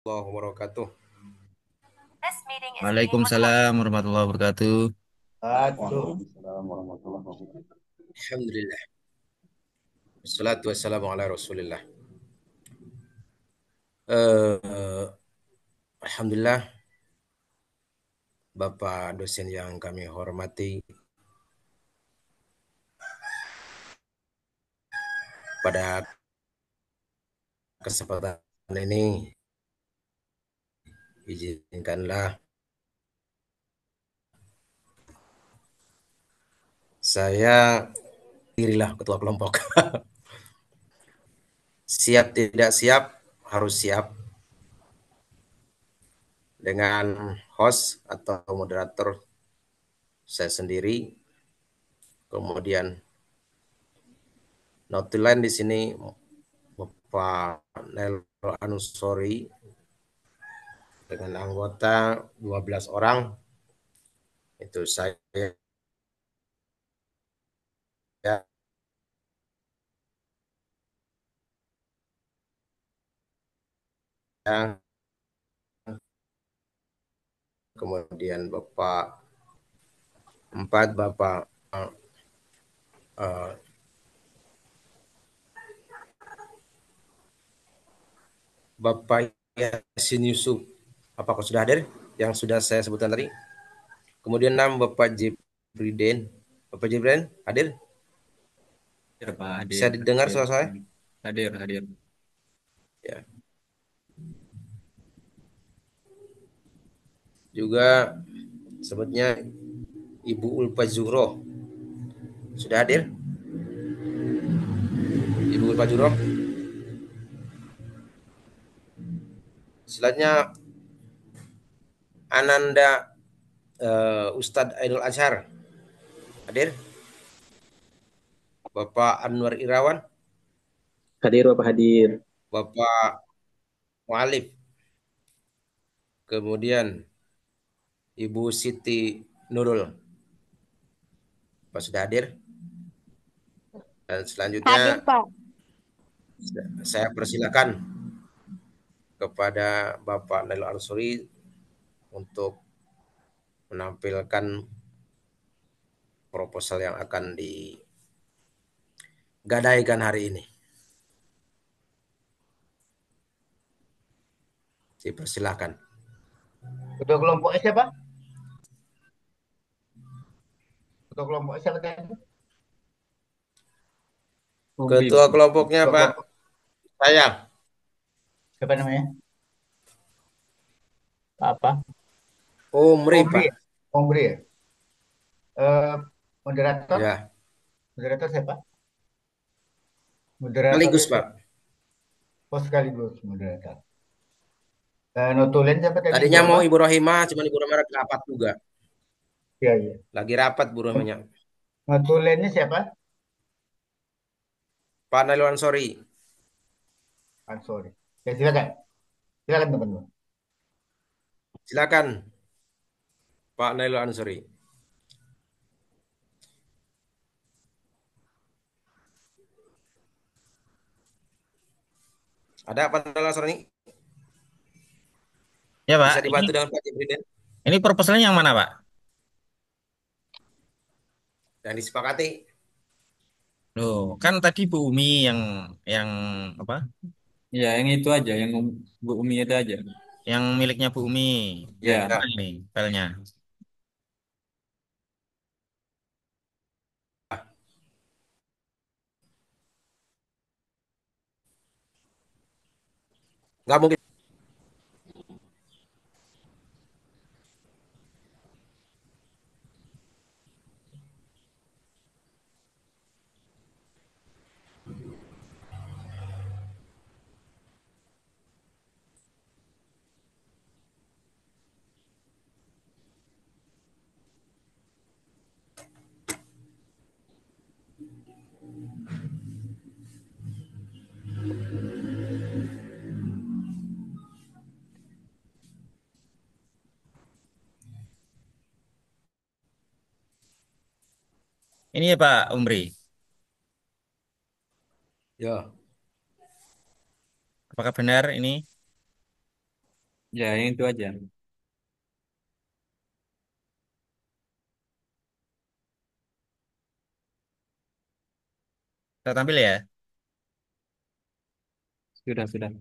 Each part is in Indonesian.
wabarakatuh. Waalaikumsalam warahmatullahi wabarakatuh. Waalaikumsalam warahmatullahi wabarakatuh. Alhamdulillah. Wassalatu wassalamu ala Rasulillah. Alhamdulillah, Bapak dosen yang kami hormati, pada kesempatan ini izinkanlah saya dirilah ketua kelompok. Siap tidak siap, harus siap dengan host atau moderator saya sendiri. Kemudian notulen di sini Bapak Nelo Anusori dengan anggota 12 orang. Itu saya yang, kemudian Bapak uh, Bapak Yasin Yusuf, apakah sudah hadir yang sudah saya sebutkan tadi? Kemudian 6 Bapak Jibriden. Bapak Jibriden hadir? Hadir, Pak. Bisa Hadir. didengar suara saya? Hadir. Hadir. Ya. Juga sebutnya Ibu Ulfa Zuhro. Sudah hadir? Ibu Ulfa Zuhro. Selanjutnya Ananda Ustadz Ainul Azhar. Hadir? Bapak Anwar Irawan. Hadir Bapak hadir. Bapak Mualif. Kemudian Ibu Siti Nurul. Pak sudah hadir? Dan Hadir, selanjutnya Pak. saya persilakan kepada Bapak Nail Ansori untuk menampilkan proposal yang akan digadaikan hari ini. Dipersilakan. Ketua kelompok siapa? Ketua kelompok siapa tadi? Ketua kelompoknya Ketua Pak, kelompok saya. siapa namanya? Apa? Umri Omri ya? Pak. Omri ya? Eh, moderator? Ya, Moderator siapa? Moderator sekaligus itu Pak. sekaligus moderator. Notulen siapa tadi? Ibu Tadinya apa? mau Ibu Rohimah, cuman Ibu Rohimah lagi rapat juga. Iya, iya. Lagi rapat Bu Rohimahnya. Notulennya siapa? Pak Nail Ansori. Ansori. Ya, silakan. Silakan teman-teman. Silakan Pak Nail Ansori. Ada Pak Nail Ansori? Ya, Pak. Bisa Ini dibantu dengan Pak Jibril ini proposalnya yang mana, Pak? yang disepakati. Loh, kan tadi Bu Umi yang apa? Ya, yang itu aja, yang Bu Umi itu aja. Yang miliknya Bu Umi. Ya, Mana ini filenya? Nggak mungkin. Ini ya Pak Umri. Ya, Apakah benar ini? Ya, yang itu aja. Kita tampil ya. Sudah, sudah.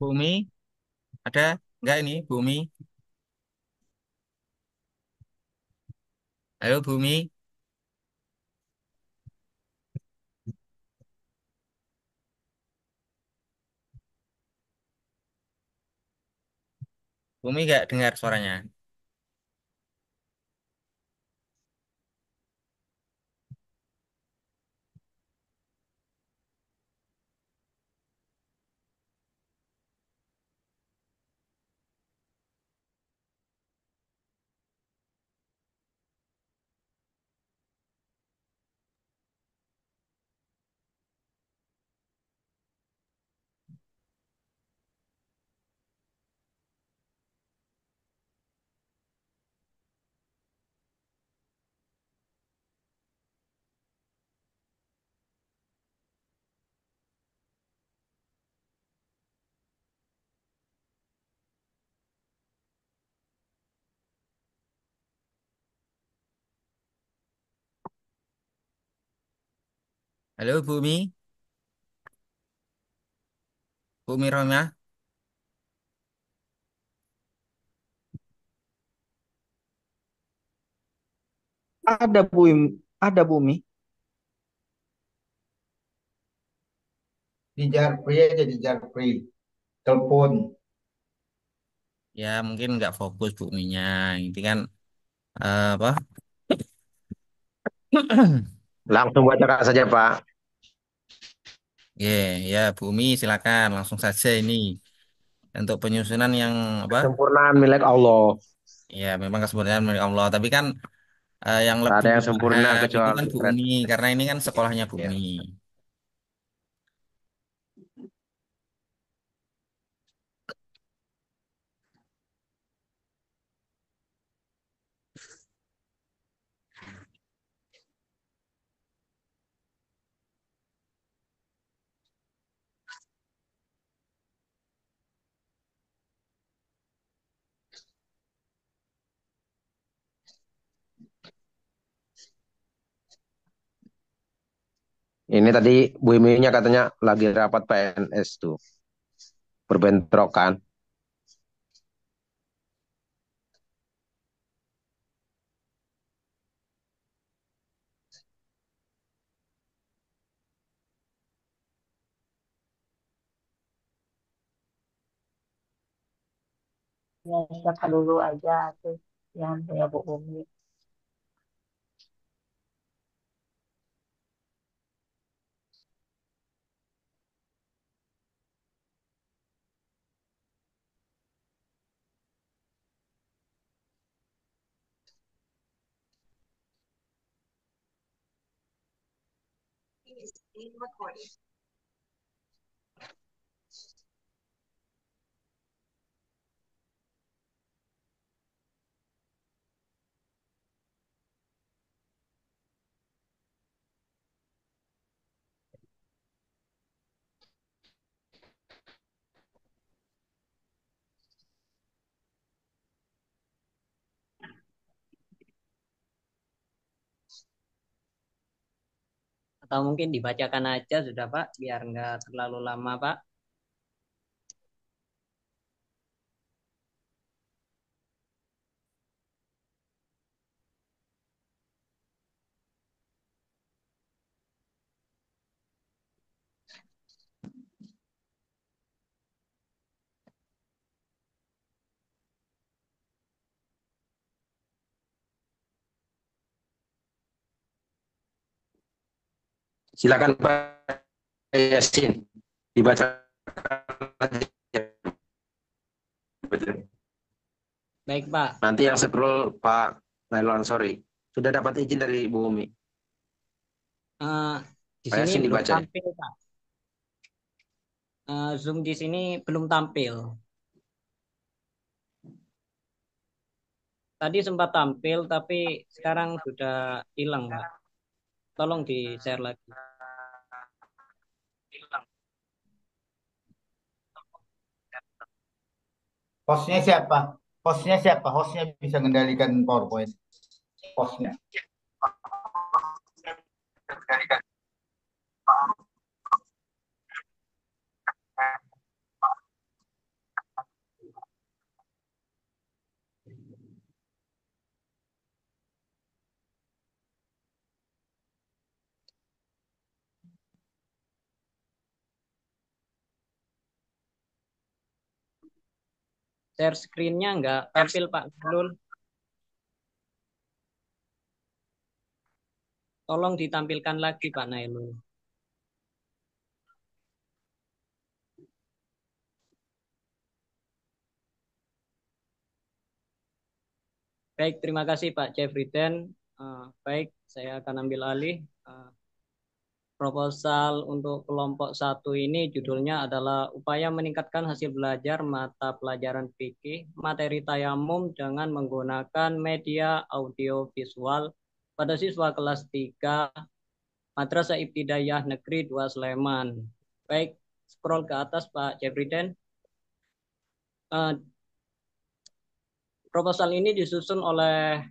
Bumi, ada nggak ini Bumi? Halo Bumi, Bumi nggak dengar suaranya. Halo Bumi, Bumi Roma, Ada bumi, ada bumi. Di Jarpri aja di Jarpri. Telepon. ya mungkin nggak fokus Buminya. Ini kan apa? Langsung bacakan saja, Pak. Ya, ya Bumi silakan langsung saja ini untuk penyusunan yang apa? Kesempurnaan milik Allah. Ya memang kesempurnaan milik Allah, tapi kan yang Tak ada lebih yang sempurna berhak itu kecuali kan Fred. Bumi karena ini kan sekolahnya Ya. Bumi. Ini tadi Bu Eminya katanya lagi rapat PNS tuh. Berbentrokan. Ya, siapa dulu aja tuh yang punya Bu Umi. Atau mungkin dibacakan aja sudah Pak, biar nggak terlalu lama Pak. Silakan Pak Yasin dibaca. Baik Pak. Nanti yang scroll Pak Nailul Ansori. Sudah dapat izin dari Bu Umi. Di Pak sini Yasin belum dibaca ya. tampil Pak. Zoom di sini belum tampil. Tadi sempat tampil tapi sekarang sudah hilang Pak. Tolong di-share lagi. Hostnya siapa? Hostnya siapa? Hostnya bisa mengendalikan PowerPoint. Hostnya. Share screen-nya nggak tampil Pak Nurul. Tolong ditampilkan lagi Pak Nailul. Baik, terima kasih Pak Jeffriden. Baik, saya akan ambil alih. Proposal untuk kelompok 1 ini judulnya adalah upaya meningkatkan hasil belajar mata pelajaran fikih materi tayamum dengan menggunakan media audio visual pada siswa kelas 3 Madrasah Ibtidaiyah Negeri 2 Sleman. Baik, scroll ke atas Pak Jeffriden. Proposal ini disusun oleh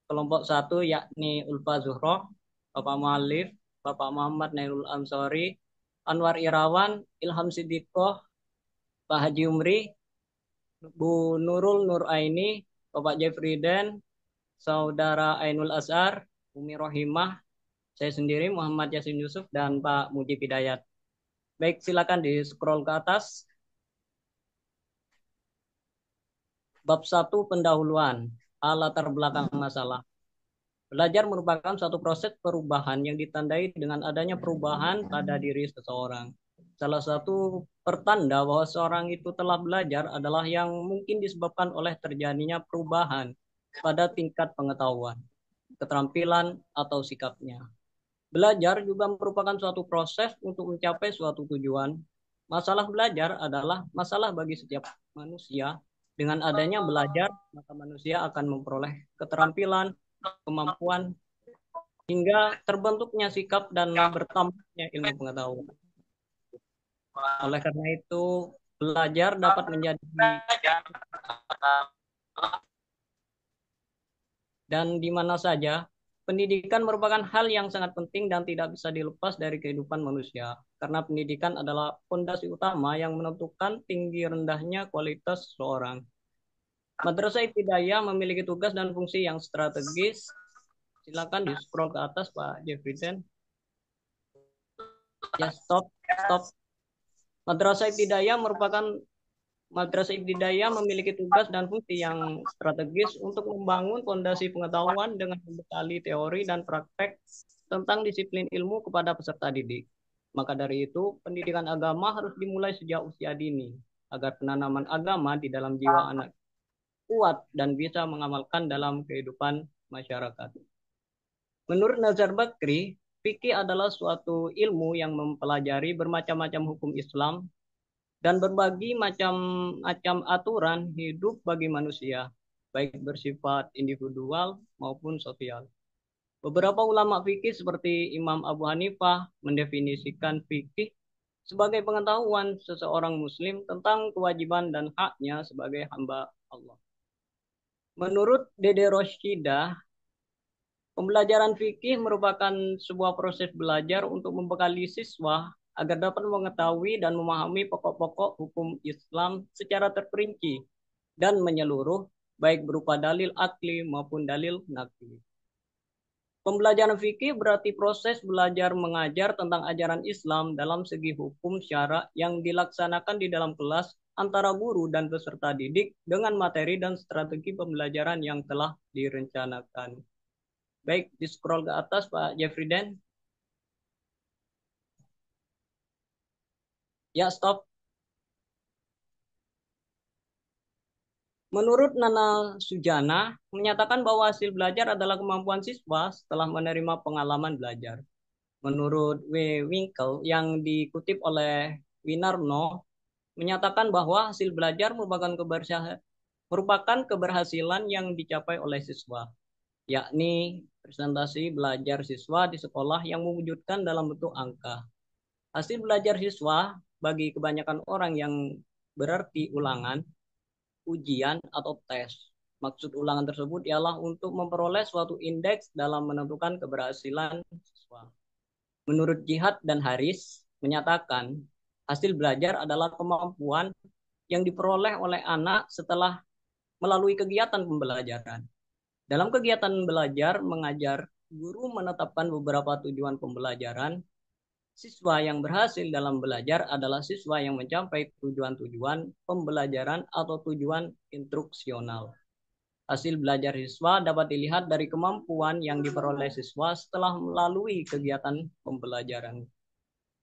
kelompok 1 yakni Ulfa Zuhroh, Bapak Mu'alif, Bapak Muhammad Nailul Ansori, Anwar Irawan, Ilham Siddiqoh, Pak Haji Umri, Bu Nurul Nuraini, Bapak Jeffriden, Saudara Ainul Azhar, Umi Rohimah, saya sendiri Muhammad Yasin Yusuf, dan Pak Mujib Hidayat. Baik, silakan di scroll ke atas. Bab 1 pendahuluan, latar belakang masalah. Belajar merupakan suatu proses perubahan yang ditandai dengan adanya perubahan pada diri seseorang. Salah satu pertanda bahwa seorang itu telah belajar adalah yang mungkin disebabkan oleh terjadinya perubahan pada tingkat pengetahuan, keterampilan, atau sikapnya. Belajar juga merupakan suatu proses untuk mencapai suatu tujuan. Masalah belajar adalah masalah bagi setiap manusia. Dengan adanya belajar, maka manusia akan memperoleh keterampilan, kemampuan, hingga terbentuknya sikap dan bertambahnya ilmu pengetahuan. Oleh karena itu, belajar dapat menjadi dan di mana saja, pendidikan merupakan hal yang sangat penting dan tidak bisa dilepas dari kehidupan manusia. Karena pendidikan adalah fondasi utama yang menentukan tinggi rendahnya kualitas seseorang. Madrasah Ibtidaiyah memiliki tugas dan fungsi yang strategis. Silakan di scroll ke atas Pak Jeffriden. Ya, stop. Madrasah Ibtidaiyah memiliki tugas dan fungsi yang strategis untuk membangun fondasi pengetahuan dengan membekali teori dan praktek tentang disiplin ilmu kepada peserta didik. Maka dari itu, pendidikan agama harus dimulai sejak usia dini, agar penanaman agama di dalam jiwa anak kuat dan bisa mengamalkan dalam kehidupan masyarakat. Menurut Nazar Bakri, fikih adalah suatu ilmu yang mempelajari bermacam-macam hukum Islam dan berbagai macam aturan hidup bagi manusia, baik bersifat individual maupun sosial. Beberapa ulama fikih seperti Imam Abu Hanifah mendefinisikan fikih sebagai pengetahuan seseorang muslim tentang kewajiban dan haknya sebagai hamba Allah. Menurut Dede Roshidah, Pembelajaran fikih merupakan sebuah proses belajar untuk membekali siswa agar dapat mengetahui dan memahami pokok-pokok hukum Islam secara terperinci dan menyeluruh, baik berupa dalil akli maupun dalil nakli. Pembelajaran fikih berarti proses belajar mengajar tentang ajaran Islam dalam segi hukum syara yang dilaksanakan di dalam kelas antara guru dan peserta didik dengan materi dan strategi pembelajaran yang telah direncanakan. Baik, di scroll ke atas Pak Jeffrey Den. Ya, stop. Menurut Nana Sujana, menyatakan bahwa hasil belajar adalah kemampuan siswa setelah menerima pengalaman belajar. Menurut W. Winkle yang dikutip oleh Winarno, menyatakan bahwa hasil belajar merupakan keberhasilan yang dicapai oleh siswa, yakni presentasi belajar siswa di sekolah yang mewujudkan dalam bentuk angka. Hasil belajar siswa bagi kebanyakan orang yang berarti ulangan, ujian, atau tes. Maksud ulangan tersebut ialah untuk memperoleh suatu indeks dalam menentukan keberhasilan siswa. Menurut Jihad dan Haris, menyatakan hasil belajar adalah kemampuan yang diperoleh oleh anak setelah melalui kegiatan pembelajaran. Dalam kegiatan belajar mengajar, guru menetapkan beberapa tujuan pembelajaran. Siswa yang berhasil dalam belajar adalah siswa yang mencapai tujuan-tujuan pembelajaran atau tujuan instruksional. Hasil belajar siswa dapat dilihat dari kemampuan yang diperoleh siswa setelah melalui kegiatan pembelajaran.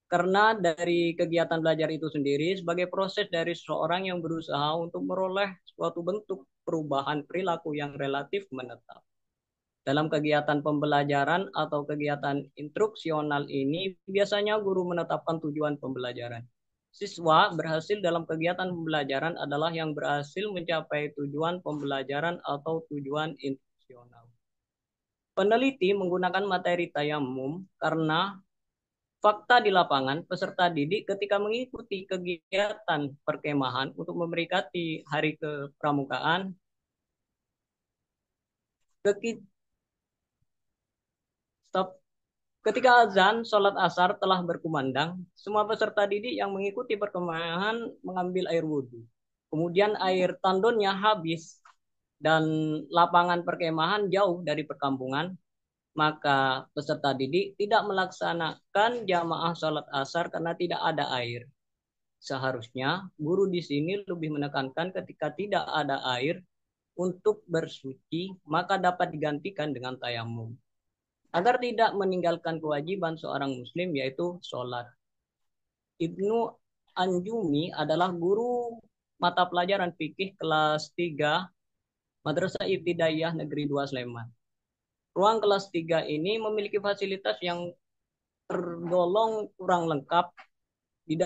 Karena dari kegiatan belajar itu sendiri sebagai proses dari seseorang yang berusaha untuk meroleh suatu bentuk perubahan perilaku yang relatif menetap. Dalam kegiatan pembelajaran atau kegiatan instruksional ini, biasanya guru menetapkan tujuan pembelajaran. Siswa berhasil dalam kegiatan pembelajaran adalah yang berhasil mencapai tujuan pembelajaran atau tujuan instruksional. Peneliti menggunakan materi tayamum karena fakta di lapangan peserta didik ketika mengikuti kegiatan perkemahan untuk memperingati hari kepramukaan, ketika azan sholat asar telah berkumandang, semua peserta didik yang mengikuti perkemahan mengambil air wudhu. Kemudian air tandonnya habis dan lapangan perkemahan jauh dari perkampungan, maka peserta didik tidak melaksanakan jamaah sholat asar karena tidak ada air. Seharusnya guru di sini lebih menekankan ketika tidak ada air untuk bersuci, maka dapat digantikan dengan tayamum agar tidak meninggalkan kewajiban seorang muslim yaitu sholat. Ibnu Anjumi adalah guru mata pelajaran fikih kelas 3 Madrasah Ibtidaiyah Negeri 2 Sleman. Ruang kelas 3 ini memiliki fasilitas yang tergolong kurang lengkap. Di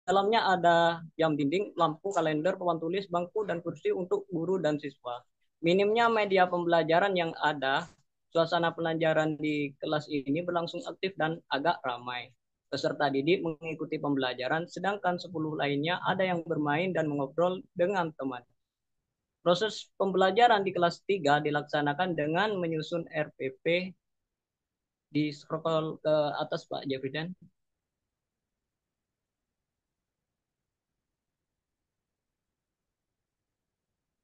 dalamnya ada jam dinding, lampu, kalender, papan tulis, bangku, dan kursi untuk guru dan siswa. Minimnya media pembelajaran yang ada, suasana pelajaran di kelas ini berlangsung aktif dan agak ramai. Peserta didik mengikuti pembelajaran, sedangkan 10 lainnya ada yang bermain dan mengobrol dengan teman. Proses pembelajaran di kelas 3 dilaksanakan dengan menyusun RPP. Di scroll ke atas Pak Jafridan.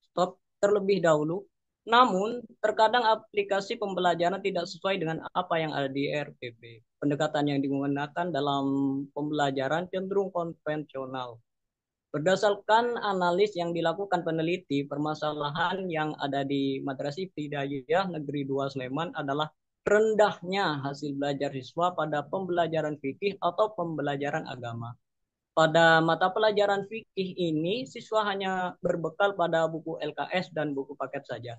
Stop terlebih dahulu. Namun, terkadang aplikasi pembelajaran tidak sesuai dengan apa yang ada di RPP. Pendekatan yang digunakan dalam pembelajaran cenderung konvensional. Berdasarkan analis yang dilakukan peneliti, permasalahan yang ada di Madrasah Ibtidaiyah Negeri 2 Sleman adalah rendahnya hasil belajar siswa pada pembelajaran fikih atau pembelajaran agama. Pada mata pelajaran fikih ini, siswa hanya berbekal pada buku LKS dan buku paket saja.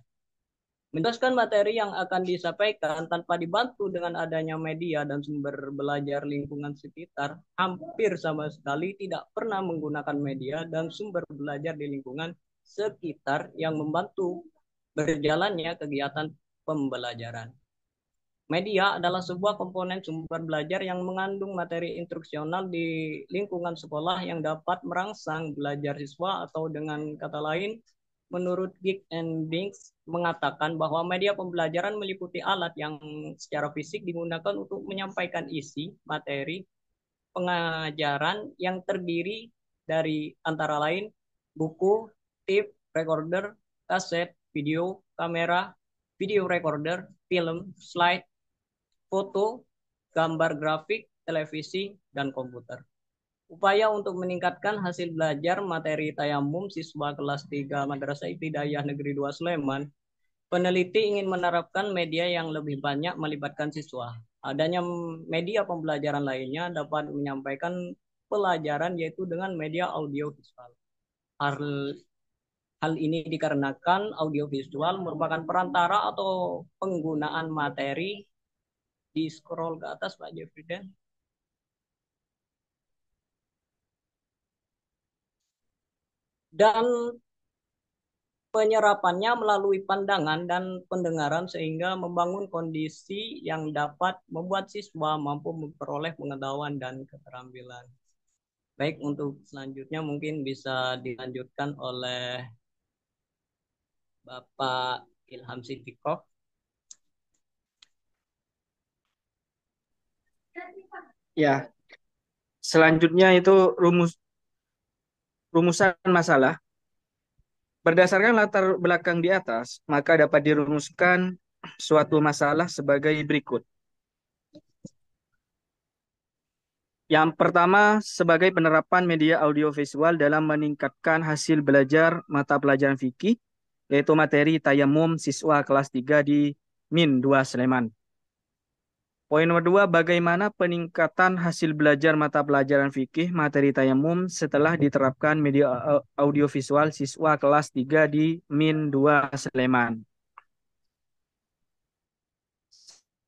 Menjelaskan materi yang akan disampaikan tanpa dibantu dengan adanya media dan sumber belajar lingkungan sekitar, hampir sama sekali tidak pernah menggunakan media dan sumber belajar di lingkungan sekitar yang membantu berjalannya kegiatan pembelajaran. Media adalah sebuah komponen sumber belajar yang mengandung materi instruksional di lingkungan sekolah yang dapat merangsang belajar siswa atau dengan kata lain, menurut Geek and Binks mengatakan bahwa media pembelajaran meliputi alat yang secara fisik digunakan untuk menyampaikan isi materi pengajaran yang terdiri dari antara lain buku, tape, recorder, kaset, video, kamera, video recorder, film, slide, foto, gambar grafik, televisi, dan komputer. Upaya untuk meningkatkan hasil belajar materi tayamum siswa kelas 3 Madrasah Ibtidaiyah Negeri 2 Sleman, peneliti ingin menerapkan media yang lebih banyak melibatkan siswa. Adanya media pembelajaran lainnya dapat menyampaikan pelajaran yaitu dengan media audio visual. Hal ini dikarenakan audio visual merupakan perantara atau penggunaan materi. Di scroll ke atas Pak Jeffrey Dan. Dan penyerapannya melalui pandangan dan pendengaran sehingga membangun kondisi yang dapat membuat siswa mampu memperoleh pengetahuan dan keterampilan. Baik, untuk selanjutnya mungkin bisa dilanjutkan oleh Bapak Ilham Sidikoh. Ya, selanjutnya itu rumusan masalah. Berdasarkan latar belakang di atas, maka dapat dirumuskan suatu masalah sebagai berikut. Yang pertama, sebagai penerapan media audiovisual dalam meningkatkan hasil belajar mata pelajaran fikih, yaitu materi tayamum siswa kelas 3 di Min 2 Sleman. Poin nomor 2, bagaimana peningkatan hasil belajar mata pelajaran fikih materi tayamum setelah diterapkan media audiovisual siswa kelas 3 di Min 2 Sleman.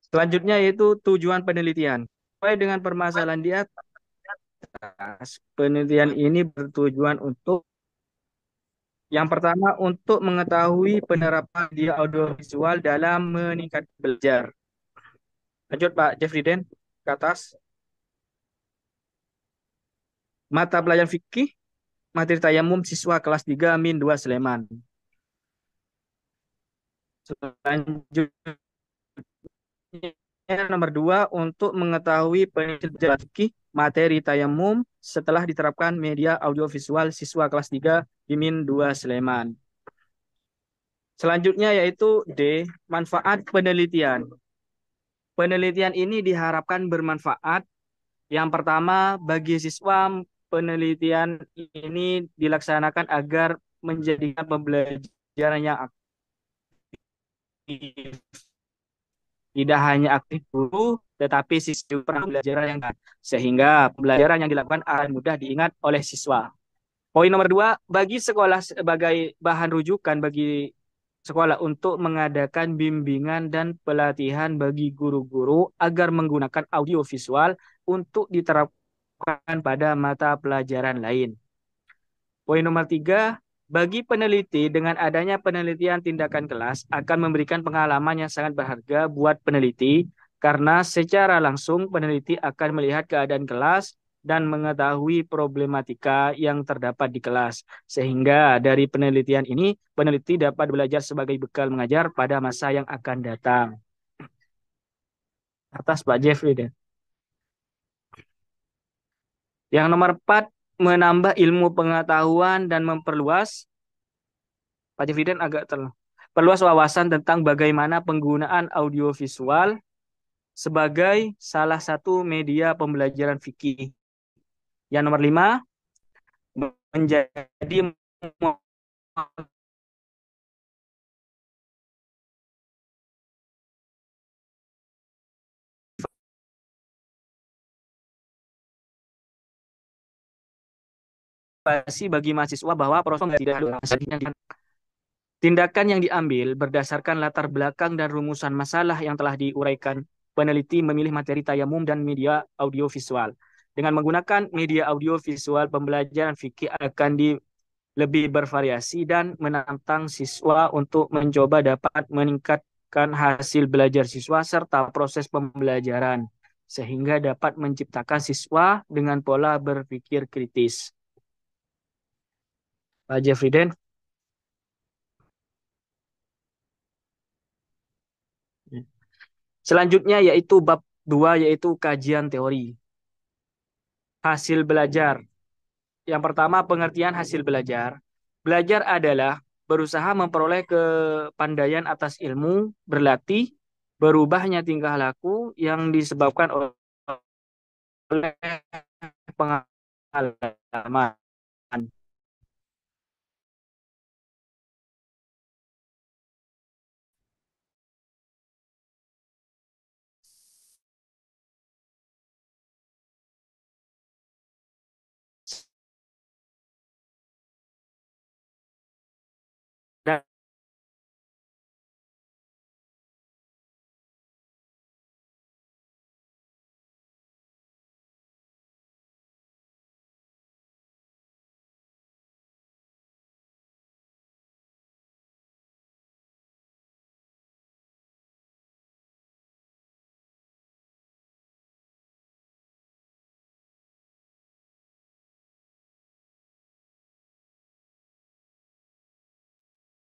Selanjutnya yaitu tujuan penelitian. Sesuai dengan permasalahan di atas, penelitian ini bertujuan untuk yang pertama untuk mengetahui penerapan media audiovisual dalam meningkatkan belajar. Lanjut Pak Jeffrey Den ke atas. Mata pelajaran fikih materi tayamum siswa kelas 3 Min 2 Sleman. Selanjutnya nomor 2 untuk mengetahui penelitian fikih materi tayamum setelah diterapkan media audiovisual siswa kelas 3 di Min 2 Sleman. Selanjutnya yaitu D, manfaat penelitian. Penelitian ini diharapkan bermanfaat. Yang pertama, bagi siswa penelitian ini dilaksanakan agar menjadikan pembelajaran yang aktif. Tidak hanya aktif guru, tetapi siswa pembelajaran yang baik. Sehingga pembelajaran yang dilakukan akan mudah diingat oleh siswa. Poin nomor 2, bagi sekolah sebagai bahan rujukan bagi sekolah untuk mengadakan bimbingan dan pelatihan bagi guru-guru agar menggunakan audio visual untuk diterapkan pada mata pelajaran lain. Poin nomor 3, bagi peneliti dengan adanya penelitian tindakan kelas akan memberikan pengalaman yang sangat berharga buat peneliti karena secara langsung peneliti akan melihat keadaan kelas dan mengetahui problematika yang terdapat di kelas. Sehingga dari penelitian ini, peneliti dapat belajar sebagai bekal mengajar pada masa yang akan datang. Atas Pak Jeffrey deh. Yang nomor 4, menambah ilmu pengetahuan dan memperluas. Pak Jeffrey agak perluas wawasan tentang bagaimana penggunaan audiovisual sebagai salah satu media pembelajaran fikih. Yang nomor 5, menjadi bagi mahasiswa bahwa proses tidak tindakan yang diambil berdasarkan latar belakang dan rumusan masalah yang telah diuraikan. Peneliti memilih materi tayamum dan media audiovisual. Dengan menggunakan media audiovisual, pembelajaran fikih akan lebih bervariasi dan menantang siswa untuk mencoba dapat meningkatkan hasil belajar siswa serta proses pembelajaran, sehingga dapat menciptakan siswa dengan pola berpikir kritis. Pak Jeffrey Den. Selanjutnya yaitu bab 2 yaitu kajian teori. Hasil belajar. Yang pertama pengertian hasil belajar. Belajar adalah berusaha memperoleh kepandaian atas ilmu, berlatih, berubahnya tingkah laku yang disebabkan oleh pengalaman. Dan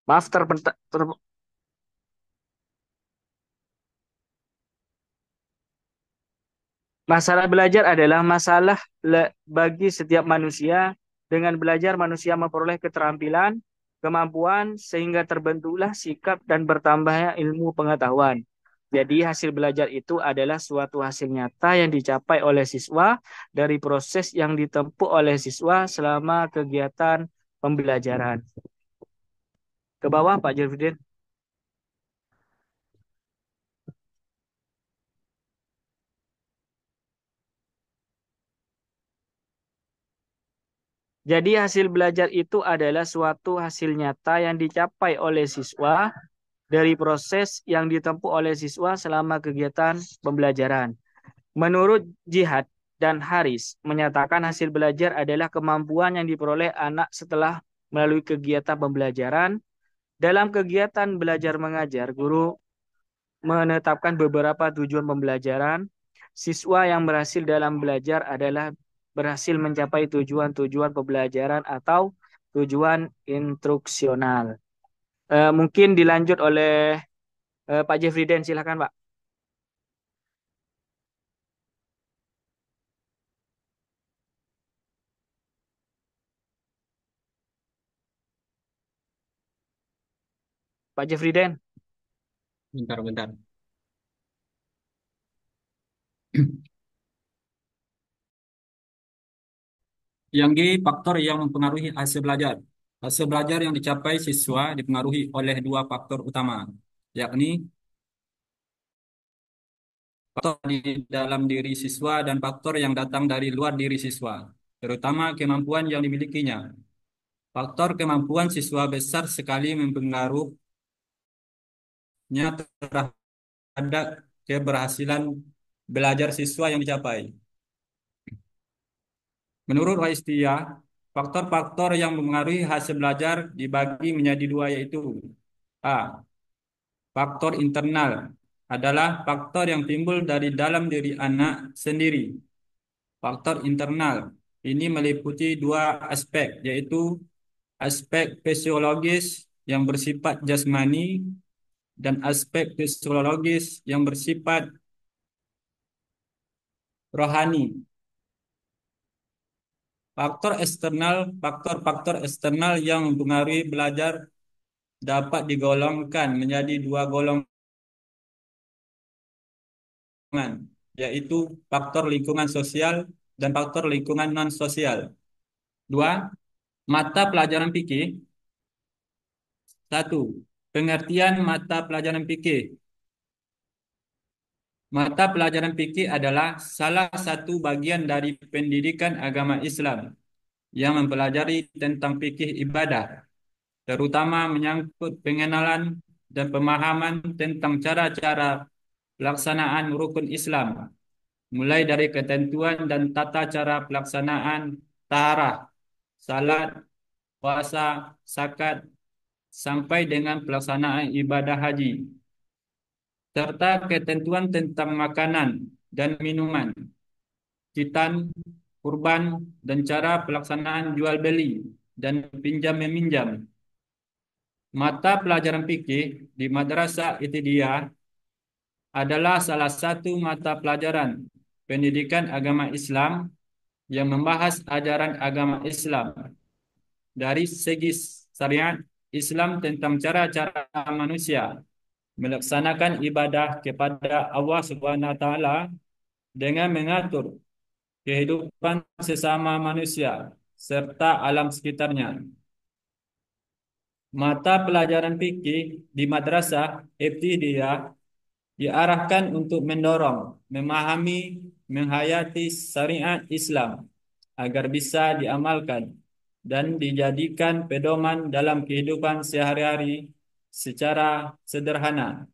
maaf masalah belajar adalah masalah bagi setiap manusia. Dengan belajar, manusia memperoleh keterampilan, kemampuan, sehingga terbentuklah sikap dan bertambahnya ilmu pengetahuan. Jadi, hasil belajar itu adalah suatu hasil nyata yang dicapai oleh siswa dari proses yang ditempuh oleh siswa selama kegiatan pembelajaran. Ke bawah, Pak Jeffrey. Jadi hasil belajar itu adalah suatu hasil nyata yang dicapai oleh siswa dari proses yang ditempuh oleh siswa selama kegiatan pembelajaran. Menurut Jihad dan Haris menyatakan hasil belajar adalah kemampuan yang diperoleh anak setelah melalui kegiatan pembelajaran. Dalam kegiatan belajar mengajar, guru menetapkan beberapa tujuan pembelajaran. Siswa yang berhasil dalam belajar adalah berhasil mencapai tujuan-tujuan pembelajaran atau tujuan instruksional. Mungkin dilanjut oleh Pak Jeffrey Den, silakan Pak. Pak Jeffrey Den. Bentar. Yang G, faktor yang mempengaruhi hasil belajar. Hasil belajar yang dicapai siswa dipengaruhi oleh dua faktor utama, yakni faktor di dalam diri siswa dan faktor yang datang dari luar diri siswa, terutama kemampuan yang dimilikinya. Faktor kemampuan siswa besar sekali mempengaruhinya terhadap keberhasilan belajar siswa yang dicapai. Menurut Waistia, faktor-faktor yang mempengaruhi hasil belajar dibagi menjadi dua, yaitu A. Faktor internal adalah faktor yang timbul dari dalam diri anak sendiri. Faktor internal ini meliputi dua aspek, yaitu aspek fisiologis yang bersifat jasmani dan aspek fisiologis yang bersifat rohani. Faktor-faktor eksternal yang mempengaruhi belajar dapat digolongkan menjadi dua golongan, yaitu faktor lingkungan sosial dan faktor lingkungan non-sosial. Dua, mata pelajaran fikih. Satu, pengertian mata pelajaran fikih. Mata pelajaran fikih adalah salah satu bagian dari pendidikan agama Islam yang mempelajari tentang fikih ibadah, terutama menyangkut pengenalan dan pemahaman tentang cara-cara pelaksanaan rukun Islam, mulai dari ketentuan dan tata cara pelaksanaan taharah, salat, puasa, zakat, sampai dengan pelaksanaan ibadah haji, serta ketentuan tentang makanan dan minuman, khitan, kurban, dan cara pelaksanaan jual beli dan pinjam meminjam. Mata pelajaran fikih di Madrasah Ibtidaiyah adalah salah satu mata pelajaran pendidikan agama Islam yang membahas ajaran agama Islam dari segi syariat Islam tentang cara-cara manusia melaksanakan ibadah kepada Allah Subhanahu wa taala dengan mengatur kehidupan sesama manusia serta alam sekitarnya. Mata pelajaran fikih di madrasah ibtidaiyah diarahkan untuk mendorong, memahami, menghayati syariat Islam agar bisa diamalkan dan dijadikan pedoman dalam kehidupan sehari-hari secara sederhana.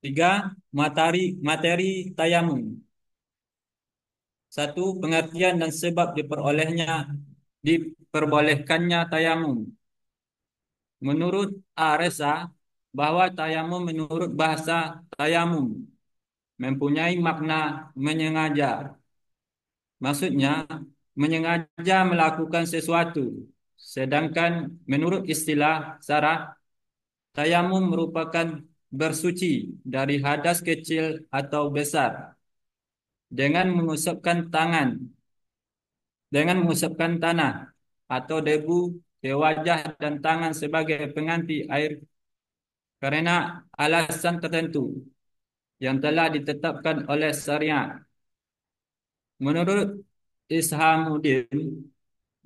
3. Materi tayamum. 1. Pengertian dan sebab diperbolehkannya tayamum. Menurut Aresa, bahwa tayamum menurut bahasa tayamum mempunyai makna menyengaja. Maksudnya, menyengaja melakukan sesuatu. Sedangkan menurut istilah syarah, tayamum merupakan bersuci dari hadas kecil atau besar dengan mengusapkan tanah atau debu ke wajah dan tangan sebagai pengganti air karena alasan tertentu yang telah ditetapkan oleh syariat. Menurut Ishamuddin,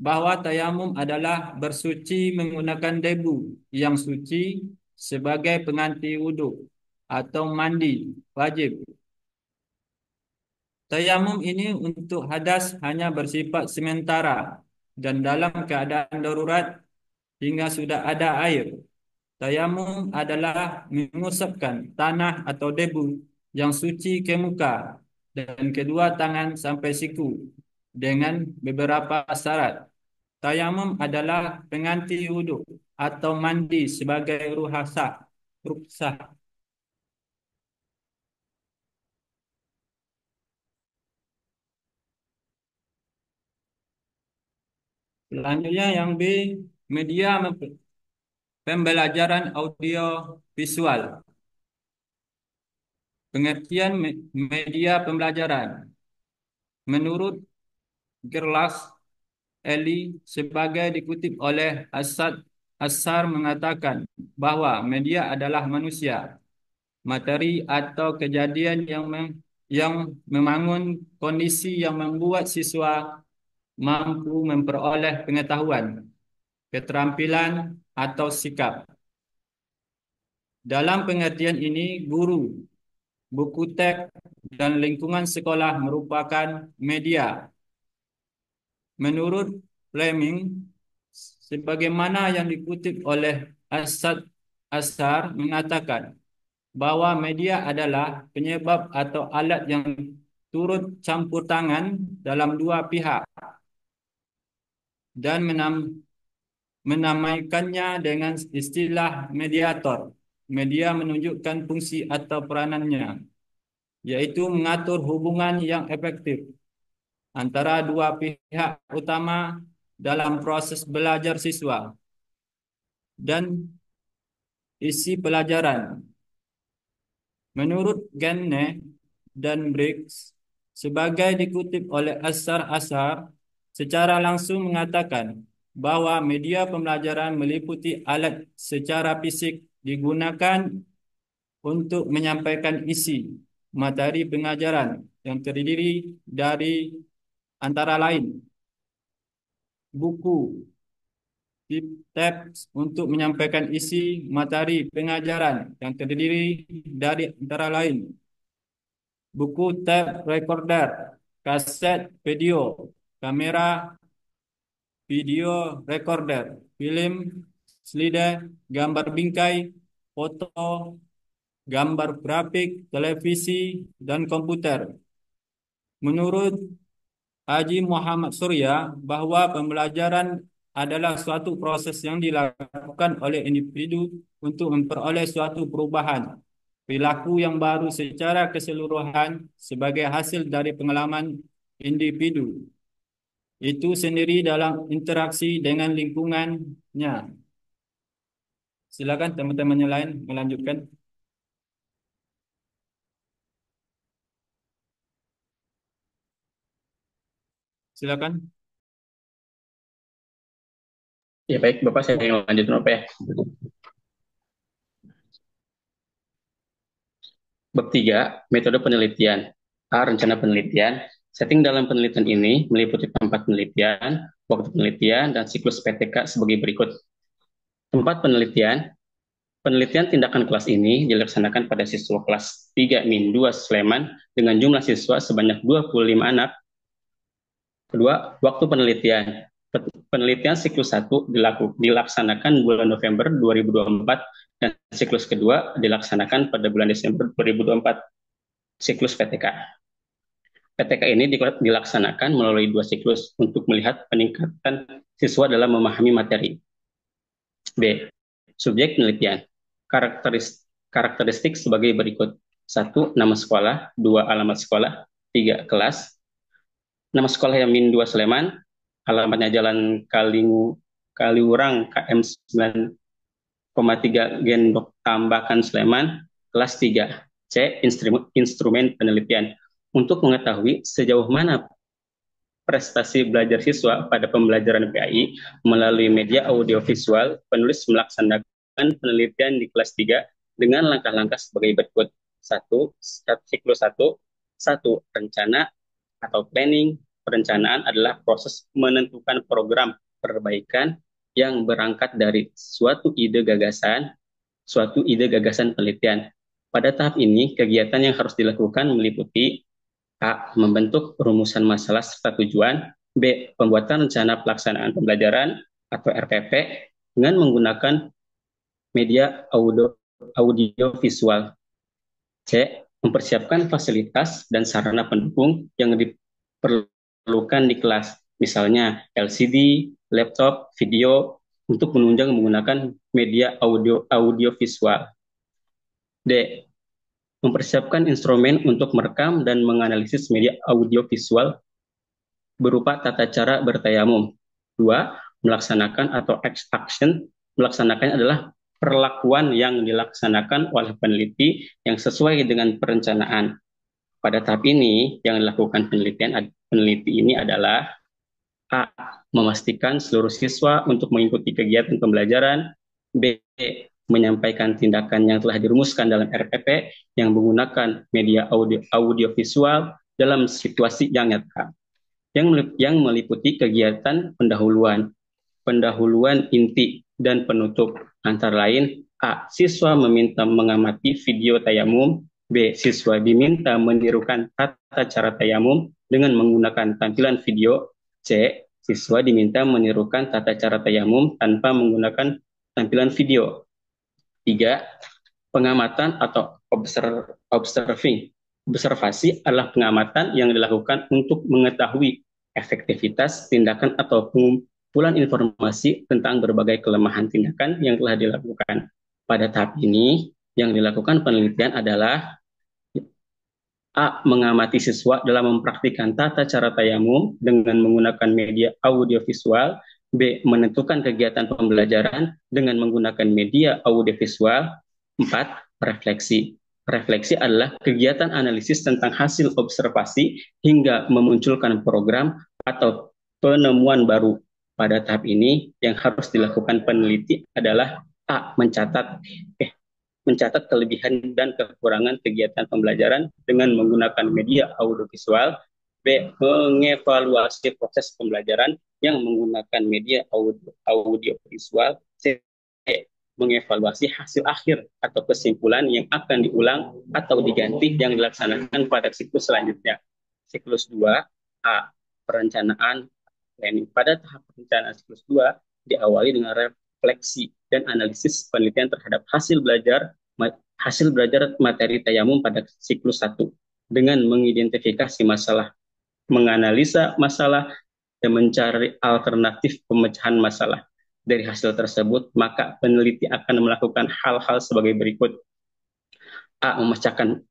bahwa tayamum adalah bersuci menggunakan debu yang suci sebagai pengganti wudhu atau mandi wajib. Tayamum ini untuk hadas hanya bersifat sementara dan dalam keadaan darurat hingga sudah ada air. Tayamum adalah mengusapkan tanah atau debu yang suci ke muka dan kedua tangan sampai siku dengan beberapa syarat. Tayamum adalah pengganti wudhu atau mandi sebagai rukhsah. Selanjutnya yang B, media pembelajaran audio visual. Pengertian media pembelajaran. Menurut Gerlach Eli sebagai dikutip oleh Asar mengatakan bahwa media adalah manusia, materi atau kejadian yang membangun kondisi yang membuat siswa mampu memperoleh pengetahuan, keterampilan, atau sikap. Dalam pengertian ini, guru, buku teks, dan lingkungan sekolah merupakan media. Menurut Fleming, sebagaimana yang dikutip oleh Asar mengatakan bahwa media adalah penyebab atau alat yang turut campur tangan dalam dua pihak dan menamaikannya dengan istilah mediator. Media menunjukkan fungsi atau peranannya, yaitu mengatur hubungan yang efektif antara dua pihak utama dalam proses belajar siswa dan isi pelajaran. Menurut Gagne dan Briggs, sebagai dikutip oleh Asar secara langsung mengatakan bahwa media pembelajaran meliputi alat secara fisik digunakan untuk menyampaikan isi materi pengajaran yang terdiri dari antara lain buku, teks untuk menyampaikan isi materi pengajaran yang terdiri dari antara lain buku, tape recorder, kaset video, kamera video recorder, film, slide, gambar bingkai, foto, gambar grafik, televisi, dan komputer. Menurut Haji Muhammad Surya, bahwa pembelajaran adalah suatu proses yang dilakukan oleh individu untuk memperoleh suatu perubahan perilaku yang baru secara keseluruhan sebagai hasil dari pengalaman individu itu sendiri dalam interaksi dengan lingkungannya. Silakan teman-teman yang lain melanjutkan. Silakan. Ya baik, Bapak saya yang lanjutin Bapak ya. Bab 3, metode penelitian. A. Rencana penelitian. Setting dalam penelitian ini meliputi tempat penelitian, waktu penelitian, dan siklus PTK sebagai berikut. Tempat penelitian. Penelitian tindakan kelas ini dilaksanakan pada siswa kelas 3-2 Sleman dengan jumlah siswa sebanyak 25 anak. Kedua, waktu penelitian. Penelitian siklus 1 dilaksanakan bulan November 2024 dan siklus kedua dilaksanakan pada bulan Desember 2024. Siklus PTK. PTK ini dilaksanakan melalui 2 siklus untuk melihat peningkatan siswa dalam memahami materi. B. Subjek penelitian. Karakteristik sebagai berikut. 1. Nama sekolah. 2. Alamat sekolah. 3. Kelas. Nama sekolah yang Min 2 Sleman. Alamatnya Jalan Kaliurang KM 9,3 Gendok Tambakan Sleman. Kelas 3. C. Instrumen penelitian. Untuk mengetahui sejauh mana prestasi belajar siswa pada pembelajaran PAI melalui media audiovisual, penulis melaksanakan penelitian di kelas 3 dengan langkah-langkah sebagai berikut. 1. Siklus 1. 1. Rencana atau planning. Perencanaan adalah proses menentukan program perbaikan yang berangkat dari suatu ide gagasan penelitian. Pada tahap ini, kegiatan yang harus dilakukan meliputi A. Membentuk rumusan masalah serta tujuan. B. Pembuatan rencana pelaksanaan pembelajaran atau RPP dengan menggunakan media audio visual. C. Mempersiapkan fasilitas dan sarana pendukung yang diperlukan di kelas, misalnya LCD, laptop, video, untuk menunjang menggunakan media audio visual. D. Mempersiapkan instrumen untuk merekam dan menganalisis media audio visual berupa tata cara bertayamum. 2. Melaksanakan atau action. Melaksanakan adalah perlakuan yang dilaksanakan oleh peneliti yang sesuai dengan perencanaan. Pada tahap ini, yang dilakukan peneliti ini adalah A. Memastikan seluruh siswa untuk mengikuti kegiatan pembelajaran. B. Menyampaikan tindakan yang telah dirumuskan dalam RPP yang menggunakan media audio visual dalam situasi yang nyata, yang meliputi kegiatan pendahuluan inti dan penutup, antara lain A. Siswa meminta mengamati video tayamum. B. Siswa diminta menirukan tata cara tayamum dengan menggunakan tampilan video. C. Siswa diminta menirukan tata cara tayamum tanpa menggunakan tampilan video. 3. Pengamatan atau observasi adalah pengamatan yang dilakukan untuk mengetahui efektivitas tindakan atau pengumpulan informasi tentang berbagai kelemahan tindakan yang telah dilakukan. Pada tahap ini, yang dilakukan penelitian adalah A. Mengamati siswa dalam mempraktikkan tata cara tayamum dengan menggunakan media audiovisual. B. Menentukan kegiatan pembelajaran dengan menggunakan media audiovisual. 4. Refleksi. Refleksi adalah kegiatan analisis tentang hasil observasi hingga memunculkan program atau penemuan baru. Pada tahap ini, yang harus dilakukan peneliti adalah A. Mencatat kelebihan dan kekurangan kegiatan pembelajaran dengan menggunakan media audiovisual. B. Mengevaluasi proses pembelajaran yang menggunakan media audiovisual. C. Mengevaluasi hasil akhir atau kesimpulan yang akan diulang atau diganti yang dilaksanakan pada siklus selanjutnya. Siklus 2. A. Perencanaan planning. Pada tahap perencanaan siklus 2 diawali dengan refleksi dan analisis penelitian terhadap hasil belajar materi tayamum pada siklus 1 dengan mengidentifikasi masalah, menganalisa masalah, dan mencari alternatif pemecahan masalah. Dari hasil tersebut, maka peneliti akan melakukan hal-hal sebagai berikut. A. Memecahkan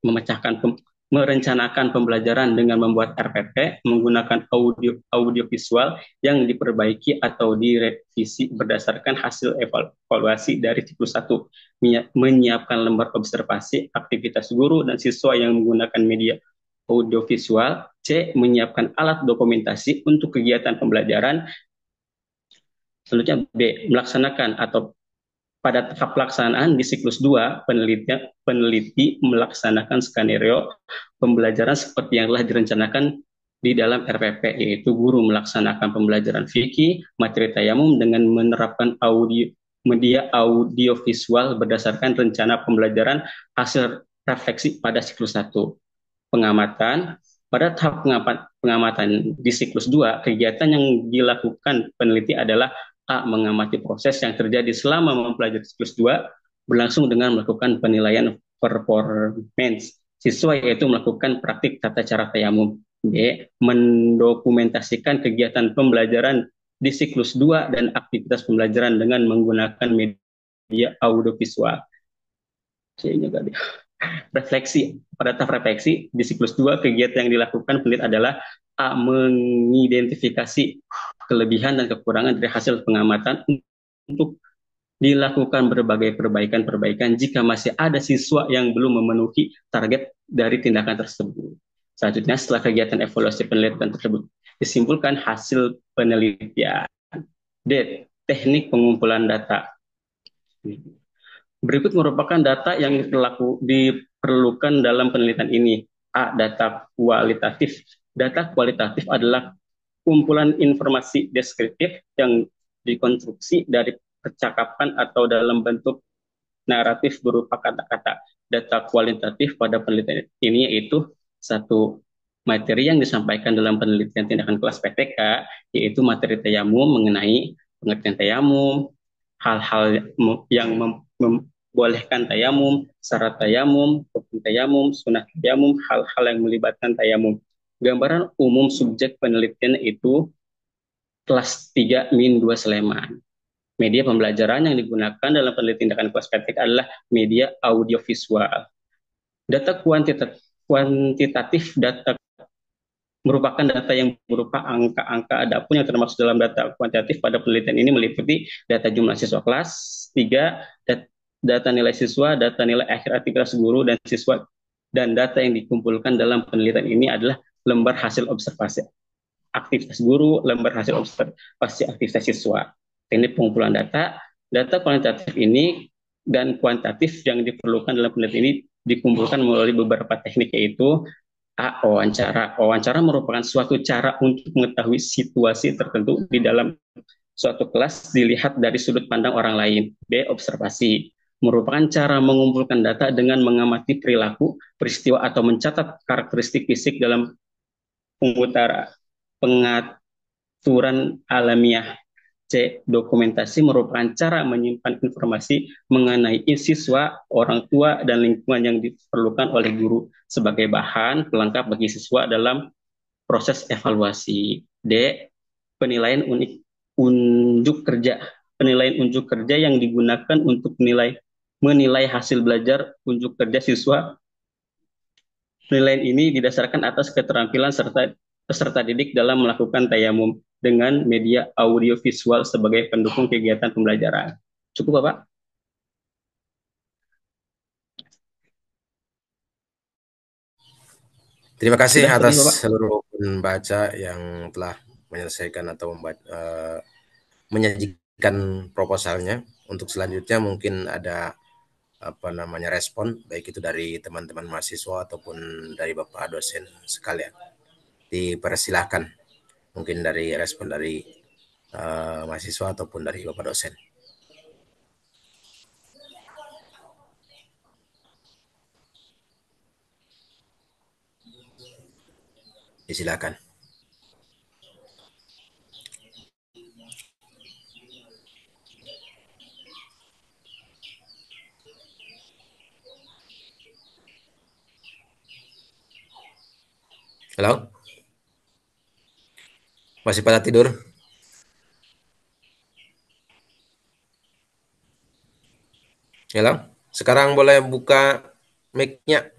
merencanakan pembelajaran dengan membuat RPP menggunakan audiovisual yang diperbaiki atau direvisi berdasarkan hasil evaluasi dari siklus 1, menyiapkan lembar observasi aktivitas guru dan siswa yang menggunakan media audiovisual, C, menyiapkan alat dokumentasi untuk kegiatan pembelajaran. Selanjutnya B, melaksanakan atau pada tahap pelaksanaan di siklus 2, peneliti melaksanakan skenario pembelajaran seperti yang telah direncanakan di dalam RPP, yaitu guru melaksanakan pembelajaran fikih, materi tayamum dengan menerapkan media audiovisual berdasarkan rencana pembelajaran hasil refleksi pada siklus 1. Pengamatan, pada tahap pengamatan di siklus 2, kegiatan yang dilakukan peneliti adalah A, mengamati proses yang terjadi selama mempelajari siklus 2 berlangsung dengan melakukan penilaian performance siswa, yaitu melakukan praktik tata cara tayamum. B, mendokumentasikan kegiatan pembelajaran di siklus 2 dan aktivitas pembelajaran dengan menggunakan media audiovisual. Refleksi, pada tahap refleksi di siklus 2, kegiatan yang dilakukan peneliti adalah A, mengidentifikasi kelebihan dan kekurangan dari hasil pengamatan untuk dilakukan berbagai perbaikan jika masih ada siswa yang belum memenuhi target dari tindakan tersebut. Selanjutnya, setelah kegiatan evaluasi penelitian tersebut disimpulkan hasil penelitian. D, teknik pengumpulan data. Berikut merupakan data yang diperlukan dalam penelitian ini. A, data kualitatif. Data kualitatif adalah kumpulan informasi deskriptif yang dikonstruksi dari percakapan atau dalam bentuk naratif berupa kata-kata. Data kualitatif pada penelitian ini yaitu satu, materi yang disampaikan dalam penelitian tindakan kelas PTK, yaitu materi tayamum mengenai pengertian tayamum, hal-hal yang membolehkan tayamum, syarat tayamum, rukun tayamum, sunnah tayamum, hal-hal yang melibatkan tayamum. Gambaran umum subjek penelitian itu kelas 3 min 2 Sleman. Media pembelajaran yang digunakan dalam penelitian tindakan kelas PTK adalah media audiovisual. Data kuantitatif data merupakan data yang berupa angka-angka. Adapun yang termasuk dalam data kuantitatif pada penelitian ini meliputi data jumlah siswa kelas 3, data nilai siswa, data nilai akhir aktivitas guru dan siswa, dan data yang dikumpulkan dalam penelitian ini adalah lembar hasil observasi aktivitas guru, lembar hasil observasi aktivitas siswa. Teknik pengumpulan data kuantitatif ini dan kuantitatif yang diperlukan dalam penelitian ini dikumpulkan melalui beberapa teknik, yaitu A, wawancara. Wawancara merupakan suatu cara untuk mengetahui situasi tertentu di dalam suatu kelas dilihat dari sudut pandang orang lain. B, observasi. Merupakan cara mengumpulkan data dengan mengamati perilaku, peristiwa, atau mencatat karakteristik fisik dalam pengaturan alamiah. C, dokumentasi merupakan cara menyimpan informasi mengenai siswa, orang tua, dan lingkungan yang diperlukan oleh guru sebagai bahan pelengkap bagi siswa dalam proses evaluasi. D, penilaian unjuk kerja. Penilaian unjuk kerja yang digunakan untuk menilai hasil belajar unjuk kerja siswa. Penilaian ini didasarkan atas keterampilan serta peserta didik dalam melakukan tayamum dengan media audiovisual sebagai pendukung kegiatan pembelajaran. Cukup, Bapak? Terima kasih Sudah, atas Bapak. seluruh pembaca yang telah menyelesaikan atau menyajikan proposalnya. Untuk selanjutnya mungkin ada respon, baik itu dari teman-teman mahasiswa ataupun dari Bapak dosen sekalian. Dipersilahkan mungkin dari respon dari mahasiswa ataupun dari Bapak dosen. Silakan. Halo? Masih pada tidur? Halo? Sekarang boleh buka mic-nya.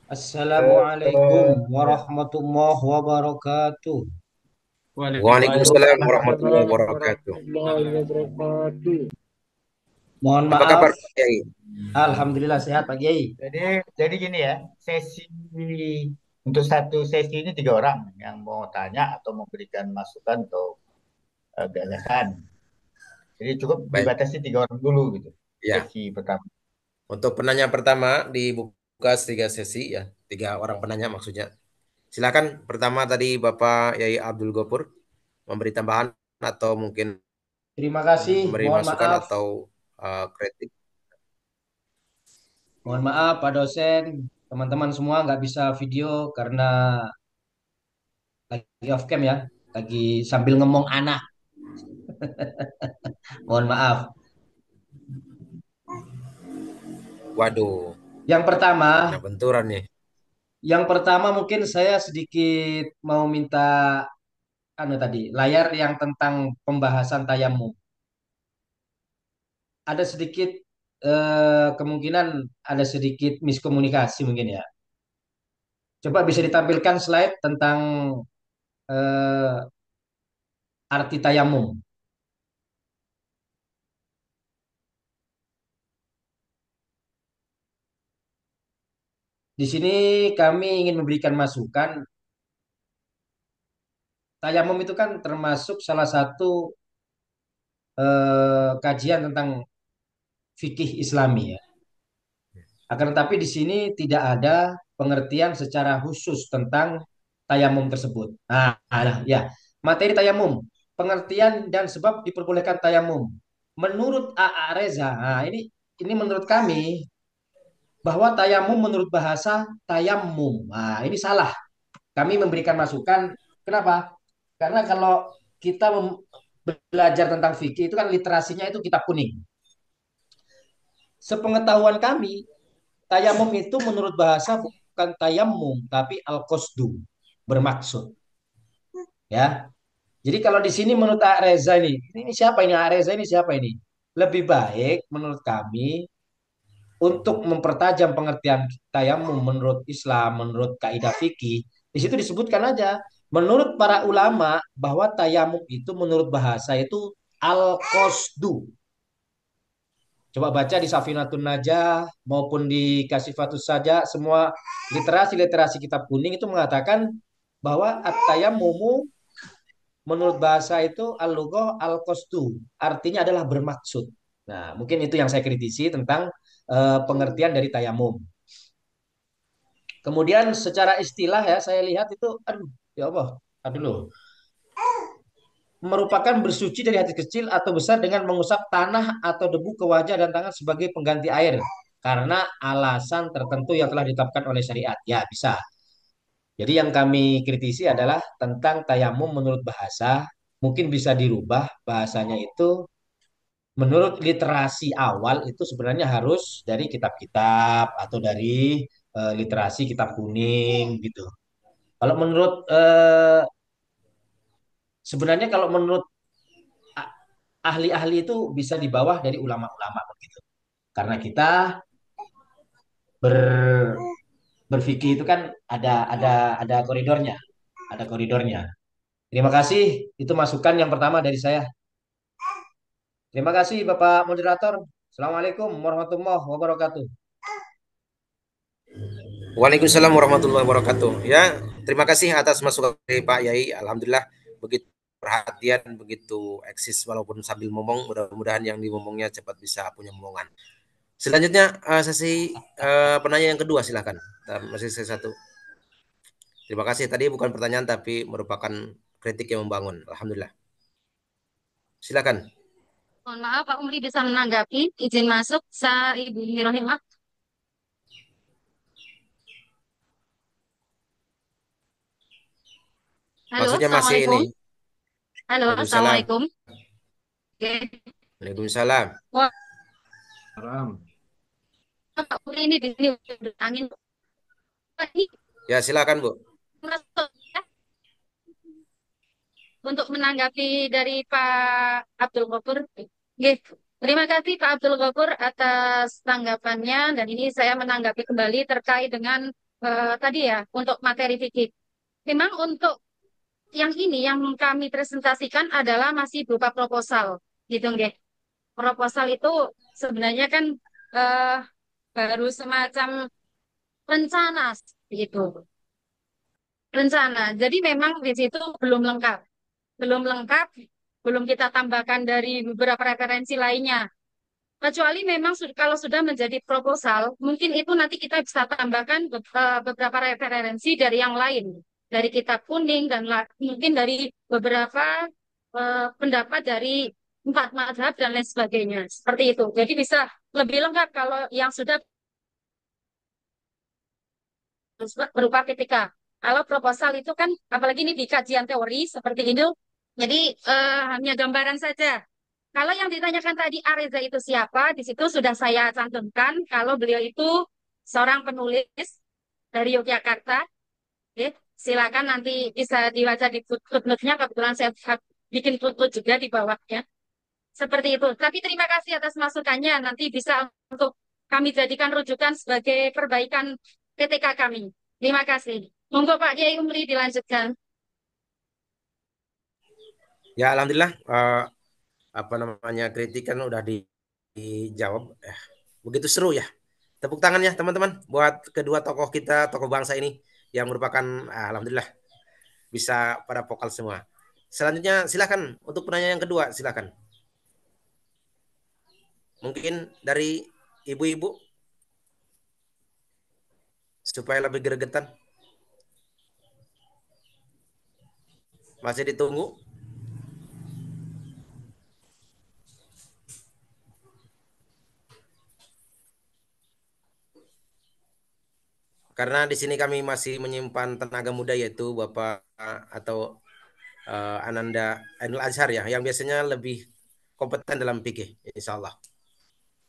Assalamualaikum warahmatullahi wabarakatuh. Waalaikumsalam warahmatullahi Waalaikumsalam wabarakatuh. warahmatullahi wabarakatuh. Mohon Apa maaf. kabar Pak Kiai? Alhamdulillah sehat Pak Kiai. Jadi gini ya, untuk satu sesi ini 3 orang yang mau tanya atau memberikan masukan atau gagasan. Jadi cukup Baik, dibatasi 3 orang dulu gitu. ya. Sesi pertama. Untuk penanya pertama dibuka 3 sesi ya, 3 orang penanya maksudnya. Silakan pertama tadi Bapak Yai Abdul Gopur memberi tambahan atau mungkin Terima kasih. memberi Mohon masukan maaf. atau kritik. Mohon maaf Pak dosen, teman-teman semua nggak bisa video karena lagi off cam ya, lagi sambil ngomong anak. Mohon maaf. Waduh, Yang pertama, ada benturan nih. mungkin saya sedikit mau minta tadi layar yang tentang pembahasan tayamum. Ada sedikit kemungkinan ada sedikit miskomunikasi mungkin ya. Coba bisa ditampilkan slide tentang eh, arti tayamum. Di sini kami ingin memberikan masukan. Tayamum itu kan termasuk salah satu kajian tentang fikih Islami ya. Akan tetapi di sini tidak ada pengertian secara khusus tentang tayamum tersebut. Ya, materi tayamum, pengertian dan sebab diperbolehkan tayamum. Menurut A.A. Reza, ini menurut kami bahwa tayamum menurut bahasa tayamum. Nah, ini salah. Kami memberikan masukan. Kenapa? Karena kalau kita belajar tentang fikih itu kan literasinya itu kitab kuning. Sepengetahuan kami, tayamum itu menurut bahasa bukan tayamum tapi al-qasdu, bermaksud. Ya. Jadi kalau di sini menurut A. Reza ini siapa ini? A. Reza ini siapa ini? Lebih baik menurut kami untuk mempertajam pengertian tayamum menurut Islam, menurut kaidah fikih, di situ disebutkan aja menurut para ulama bahwa tayamum itu menurut bahasa itu al-qasdu. Coba baca di Safinatun Najah maupun di Kasifatus Saja, semua literasi-literasi kitab kuning itu mengatakan bahwa at-tayammumu menurut bahasa itu al-lughah al-qasdu, artinya adalah bermaksud. Nah, mungkin itu yang saya kritisi tentang pengertian dari tayamum. Kemudian secara istilah ya saya lihat itu aduh ya Allah, aduh loh. Merupakan bersuci dari hati kecil atau besar dengan mengusap tanah atau debu ke wajah dan tangan sebagai pengganti air karena alasan tertentu yang telah ditetapkan oleh syariat. Ya, bisa. Jadi yang kami kritisi adalah tentang tayamum menurut bahasa, mungkin bisa dirubah bahasanya itu menurut literasi awal itu sebenarnya harus dari kitab-kitab atau dari literasi kitab kuning gitu. Kalau menurut sebenarnya kalau menurut ahli-ahli itu bisa di bawah dari ulama-ulama begitu. Karena kita ber, berfikih itu kan ada koridornya, ada koridornya. Terima kasih, itu masukan yang pertama dari saya. Terima kasih Bapak Moderator. Assalamualaikum warahmatullahi wabarakatuh. Waalaikumsalam warahmatullahi wabarakatuh. Ya, terima kasih atas masukan dari Pak Yai. Alhamdulillah begitu perhatian, begitu eksis walaupun sambil ngomong. Mudah-mudahan yang dimomongnya cepat bisa punya momongan. Selanjutnya sesi penanya yang kedua silakan. Masih sesi satu. Terima kasih. Tadi bukan pertanyaan tapi merupakan kritik yang membangun. Alhamdulillah. Silakan. Mohon maaf, Pak Umri bisa menanggapi. Izin masuk, Ibu Mirohimah. Halo, Maksudnya masih Assalamualaikum. ini. Halo, Waalaikumsalam. Assalamualaikum. Oke. Waalaikumsalam. Wah, Haram. Pak Umri ini di sini angin. Pak, ini Ya, silakan, Bu. masuk ya, untuk menanggapi dari Pak Abdul Ghafur. Oke. Terima kasih Pak Abdul Ghafur atas tanggapannya dan ini saya menanggapi kembali terkait dengan tadi ya untuk materi fikih. Memang untuk yang ini yang kami presentasikan adalah masih berupa proposal, gitu nggih. Proposal itu sebenarnya kan eh, baru semacam rencana, gitu. Rencana. Jadi memang di situ belum lengkap, belum lengkap, belum kita tambahkan dari beberapa referensi lainnya. Kecuali memang kalau sudah menjadi proposal, mungkin itu nanti kita bisa tambahkan beberapa referensi dari yang lain, dari kitab kuning dan mungkin dari beberapa pendapat dari empat mazhab dan lain sebagainya. Seperti itu. Jadi bisa lebih lengkap kalau yang sudah berupa PPK. Kalau proposal itu kan, apalagi ini di kajian teori seperti itu, jadi hanya gambaran saja. Kalau yang ditanyakan tadi Areza itu siapa, di situ sudah saya cantumkan kalau beliau itu seorang penulis dari Yogyakarta. Oke, silakan nanti bisa dibaca di footnote-nya. Kebetulan saya bikin footnote juga di bawahnya. Seperti itu. Tapi terima kasih atas masukannya. Nanti bisa untuk kami jadikan rujukan sebagai perbaikan PTK kami. Terima kasih. Monggo Pak Kiai Umri dilanjutkan. Ya, alhamdulillah apa namanya kritikan udah dijawab. Begitu seru ya. Tepuk tangan ya teman-teman buat kedua tokoh kita, tokoh bangsa ini yang merupakan alhamdulillah bisa pada vokal semua. Selanjutnya silakan untuk penanya yang kedua, silakan. Mungkin dari ibu-ibu supaya lebih gregetan. Masih ditunggu. Karena di sini kami masih menyimpan tenaga muda yaitu Bapak atau Ananda Ainul Azhar ya, yang biasanya lebih kompeten dalam fikih, insya Allah.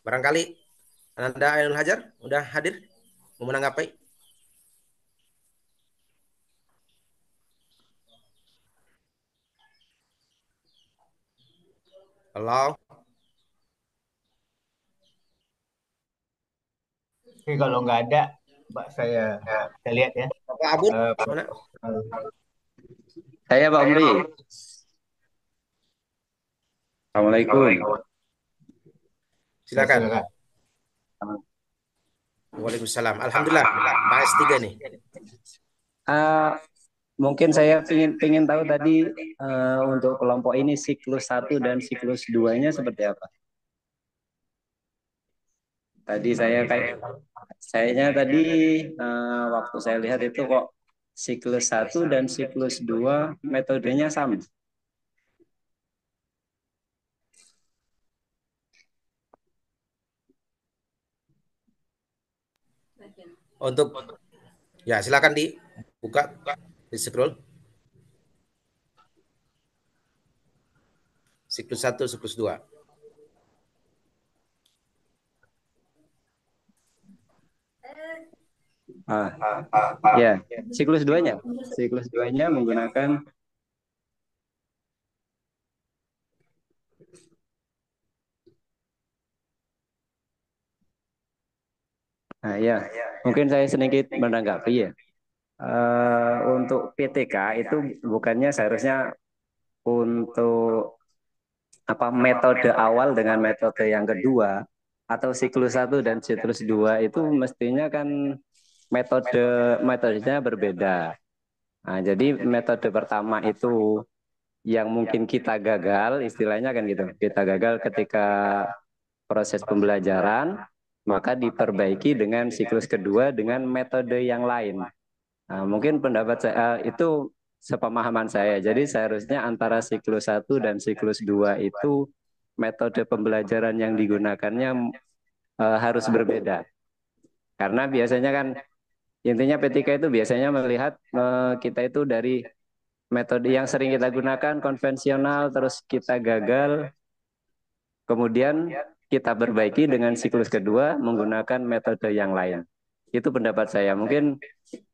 Barangkali Ananda Ainul Azhar udah hadir, mau menanggapi? Halo. Oke, kalau nggak ada, Mbak saya lihat ya. Bapak Abud, mana? Saya Pak Umri. Assalamualaikum. Silakan. Waalaikumsalam. Alhamdulillah, Pak S3 nih. Mungkin saya ingin tahu tadi untuk kelompok ini siklus 1 dan siklus 2-nya seperti apa? Tadi sayanya tadi waktu saya lihat itu kok siklus 1 dan siklus 2 metodenya sama. Untuk ya silakan dibuka, di scroll. Siklus 1, siklus 2. Ya, siklus 2-nya. Siklus 2-nya menggunakan ya, mungkin saya sedikit menanggapi ya. Untuk PTK itu bukannya seharusnya untuk metode awal dengan metode yang kedua atau siklus 1 dan siklus 2 itu mestinya kan metodenya berbeda. Nah, jadi metode pertama itu yang mungkin kita gagal, istilahnya kan gitu. Kita gagal ketika proses pembelajaran, maka diperbaiki dengan siklus kedua dengan metode yang lain. Nah, mungkin pendapat saya itu sepemahaman saya. Jadi seharusnya antara siklus 1 dan siklus 2 itu metode pembelajaran yang digunakannya harus berbeda. Karena biasanya kan intinya P3 itu biasanya melihat kita itu dari metode yang sering kita gunakan konvensional, terus kita gagal, kemudian kita perbaiki dengan siklus kedua menggunakan metode yang lain. Itu pendapat saya. Mungkin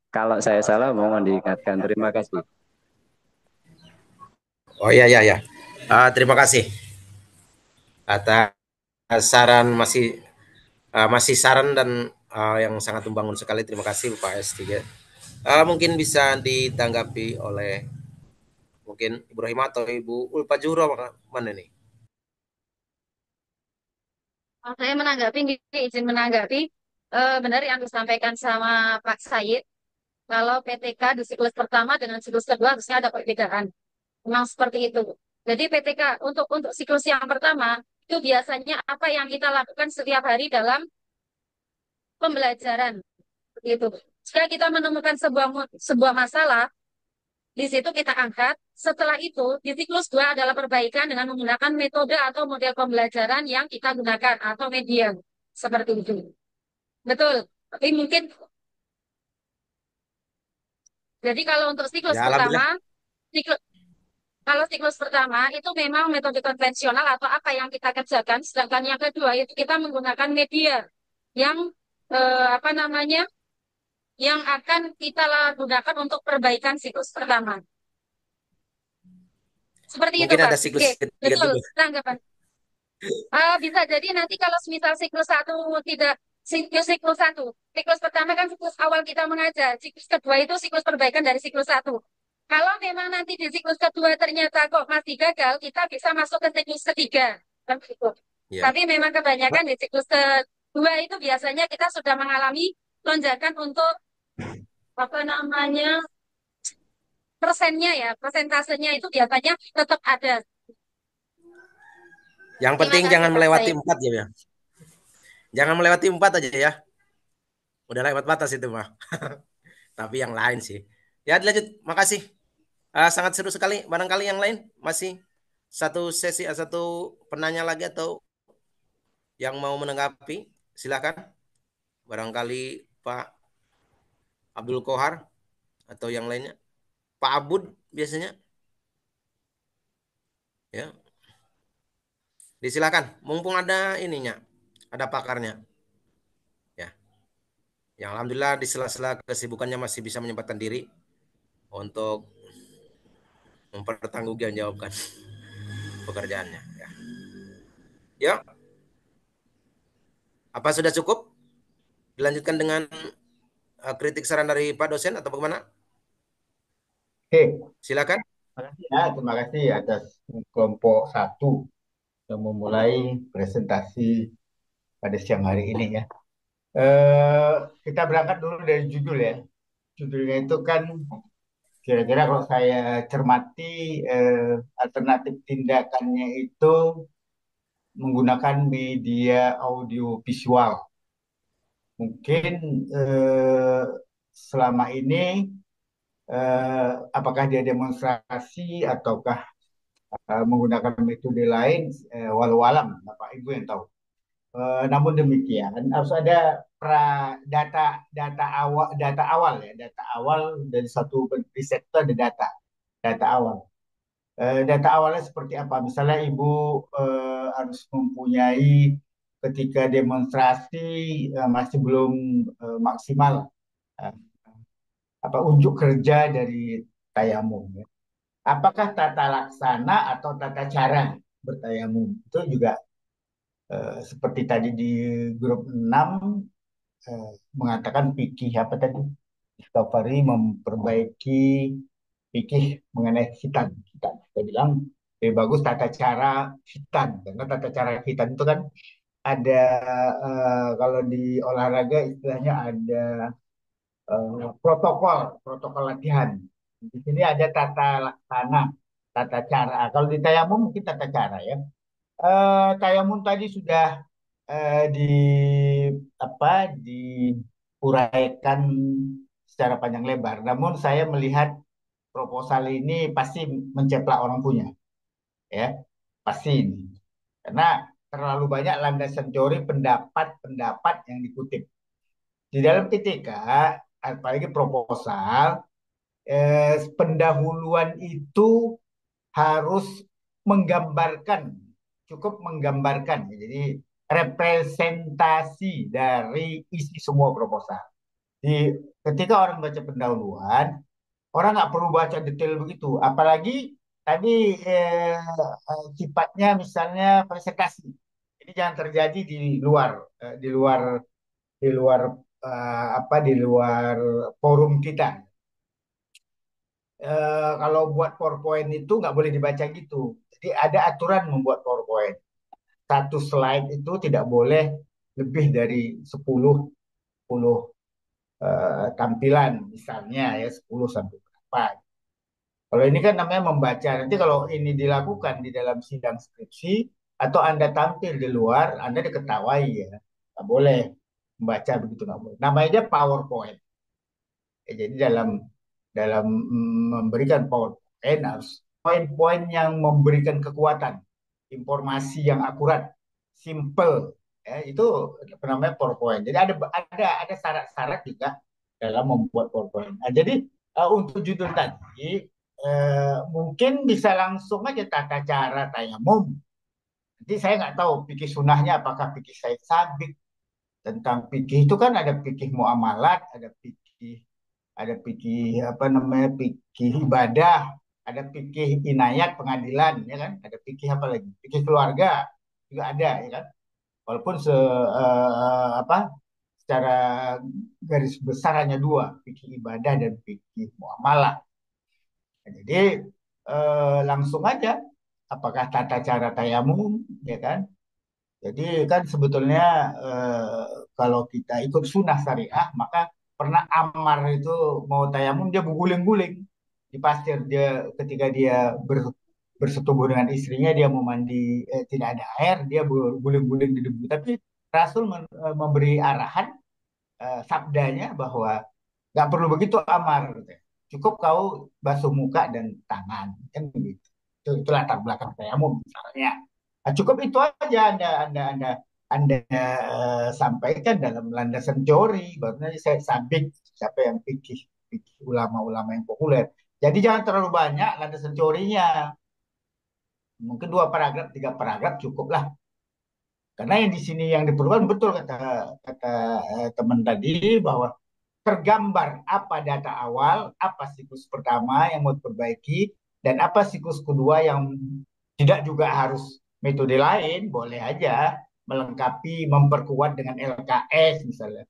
kalau saya salah mohon diingatkan. Terima kasih. Oh ya. Terima kasih atas saran masih saran dan yang sangat membangun sekali. Terima kasih Pak S3. Mungkin bisa ditanggapi oleh mungkin Ibu Rahima atau Ibu Ulfa Juro, mana nih? Saya menanggapi, izin menanggapi, benar yang disampaikan sama Pak Said, kalau PTK di siklus pertama dengan siklus kedua harusnya ada perbedaan. Memang seperti itu. Jadi PTK untuk siklus yang pertama itu biasanya apa yang kita lakukan setiap hari dalam pembelajaran gitu. Jika kita menemukan sebuah masalah, di situ kita angkat. Setelah itu, di siklus 2 adalah perbaikan dengan menggunakan metode atau model pembelajaran yang kita gunakan atau media seperti itu. Betul. Tapi mungkin jadi kalau untuk siklus Ya, alhamdulillah. pertama, siklus kalau siklus pertama itu memang metode konvensional atau apa yang kita kerjakan, sedangkan yang kedua itu kita menggunakan media yang apa namanya, yang akan kita gunakan untuk perbaikan siklus pertama. Seperti itu, Mungkin Pak. ada siklus Oke, ketiga betul. juga. Tanggapan. Bisa jadi nanti kalau misal siklus 1 tidak siklus 1. Siklus pertama kan siklus awal kita mengajar. Siklus kedua itu siklus perbaikan dari siklus 1. Kalau memang nanti di siklus kedua ternyata kok masih gagal, kita bisa masuk ke siklus ketiga. Kan begitu. Ya. Tapi memang kebanyakan di siklus kedua itu biasanya kita sudah mengalami lonjakan untuk apa namanya persennya ya, persentasenya itu biasanya tetap ada. Yang penting Terima kasih, jangan Pak melewati Said. 4 ya. Jangan melewati 4 aja ya. Udah lewat batas itu mah. Tapi yang lain sih. Ya dilanjut. Makasih. Sangat seru sekali. Barangkali yang lain masih satu sesi, satu penanya lagi atau yang mau menanggapi, silakan. Barangkali Pak Abdul Kohar atau yang lainnya. Pak Abud biasanya. Ya. Disilakan. Mumpung ada ininya. Ada pakarnya. Ya. Yang alhamdulillah di sela-sela kesibukannya masih bisa menyempatkan diri untuk mempertanggungjawabkan pekerjaannya. Ya. Ya. Apa sudah cukup? Dilanjutkan dengan kritik saran dari Pak dosen atau bagaimana? Oke, Silakan. terima kasih atas kelompok 1 yang memulai presentasi pada siang hari ini ya. Kita berangkat dulu dari judul ya. Judulnya itu kan kira-kira kalau saya cermati alternatif tindakannya itu menggunakan media audio visual. Mungkin selama ini apakah dia demonstrasi ataukah menggunakan metode lain, walau alam Bapak Ibu yang tahu. Namun demikian harus ada data awal ya, data awal dari satu riset itu ada data awal. Data awalnya seperti apa? Misalnya Ibu harus mempunyai ketika demonstrasi masih belum maksimal eh, apa unjuk kerja dari tayamum. Ya. Apakah tata laksana atau tata cara bertayamum itu juga seperti tadi di grup 6 mengatakan fikih apa tadi? Discovery memperbaiki fikih mengenai khitan. Saya bilang lebih bagus tata cara khitan karena tata cara khitan itu kan ada kalau di olahraga istilahnya ada protokol latihan. Di sini ada tata laksana, tata cara. Kalau di tayamum mungkin tata cara ya. Tayamum tadi sudah di apa diuraikan secara panjang lebar. Namun saya melihat proposal ini pasti menceplak orang punya, ya pasti ini. Karena terlalu banyak landasan teori pendapat-pendapat yang dikutip. Di dalam PTK, apalagi proposal, pendahuluan itu harus menggambarkan, cukup menggambarkan. Jadi representasi dari isi semua proposal. Ketika orang baca pendahuluan, orang nggak perlu baca detail begitu. Apalagi tadi sifatnya misalnya presentasi. Ini jangan terjadi di luar di luar forum kita. Kalau buat PowerPoint itu nggak boleh dibaca gitu. Jadi ada aturan membuat PowerPoint. Satu slide itu tidak boleh lebih dari 10 tampilan misalnya ya 10 sampai berapa. Kalau ini kan namanya membaca. Nanti kalau ini dilakukan di dalam sidang skripsi atau Anda tampil di luar, Anda diketawai ya. Nggak boleh membaca begitu, nggak boleh. Namanya PowerPoint. Jadi dalam dalam memberikan PowerPoint harus poin-poin yang memberikan kekuatan, informasi yang akurat, simple. Ya, itu namanya PowerPoint. Jadi ada syarat-syarat juga dalam membuat PowerPoint. Nah, jadi untuk judul tadi mungkin bisa langsung aja tata cara tayamum. Nanti saya nggak tahu fikih sunahnya apakah fikih Said Sabik. Tentang fikih itu kan ada fikih muamalat, ada fikih apa namanya fikih ibadah, ada fikih inayat pengadilan, ya kan? Ada fikih apa lagi? Fikih keluarga juga ada, ya kan? Walaupun apa secara garis besar hanya dua, fikih ibadah dan fikih muamalah. Nah, jadi langsung aja, apakah tata cara tayamum, ya kan? Jadi kan sebetulnya kalau kita ikut sunnah syariah, maka pernah Ammar itu mau tayamum dia berguling-guling di pasir. Dia ketika dia bersetubuh dengan istrinya, dia mau mandi tidak ada air, dia berguling-guling di debu. Tapi Rasul memberi arahan sabdanya bahwa nggak perlu begitu Ammar, gitu ya. Cukup kau basuh muka dan tangan, kan begitu. Itu latar belakang tayamum misalnya. Nah, cukup itu aja Anda sampaikan dalam landasan teori, baru nanti saya sabik siapa yang fikih ulama-ulama yang populer. Jadi jangan terlalu banyak landasan teorinya. Mungkin 2 paragraf, 3 paragraf cukup lah. Karena yang di sini yang diperlukan betul kata kata teman tadi bahwa tergambar apa data awal, apa siklus pertama yang mau diperbaiki, dan apa siklus kedua yang tidak juga harus metode lain, boleh aja melengkapi, memperkuat dengan LKS misalnya,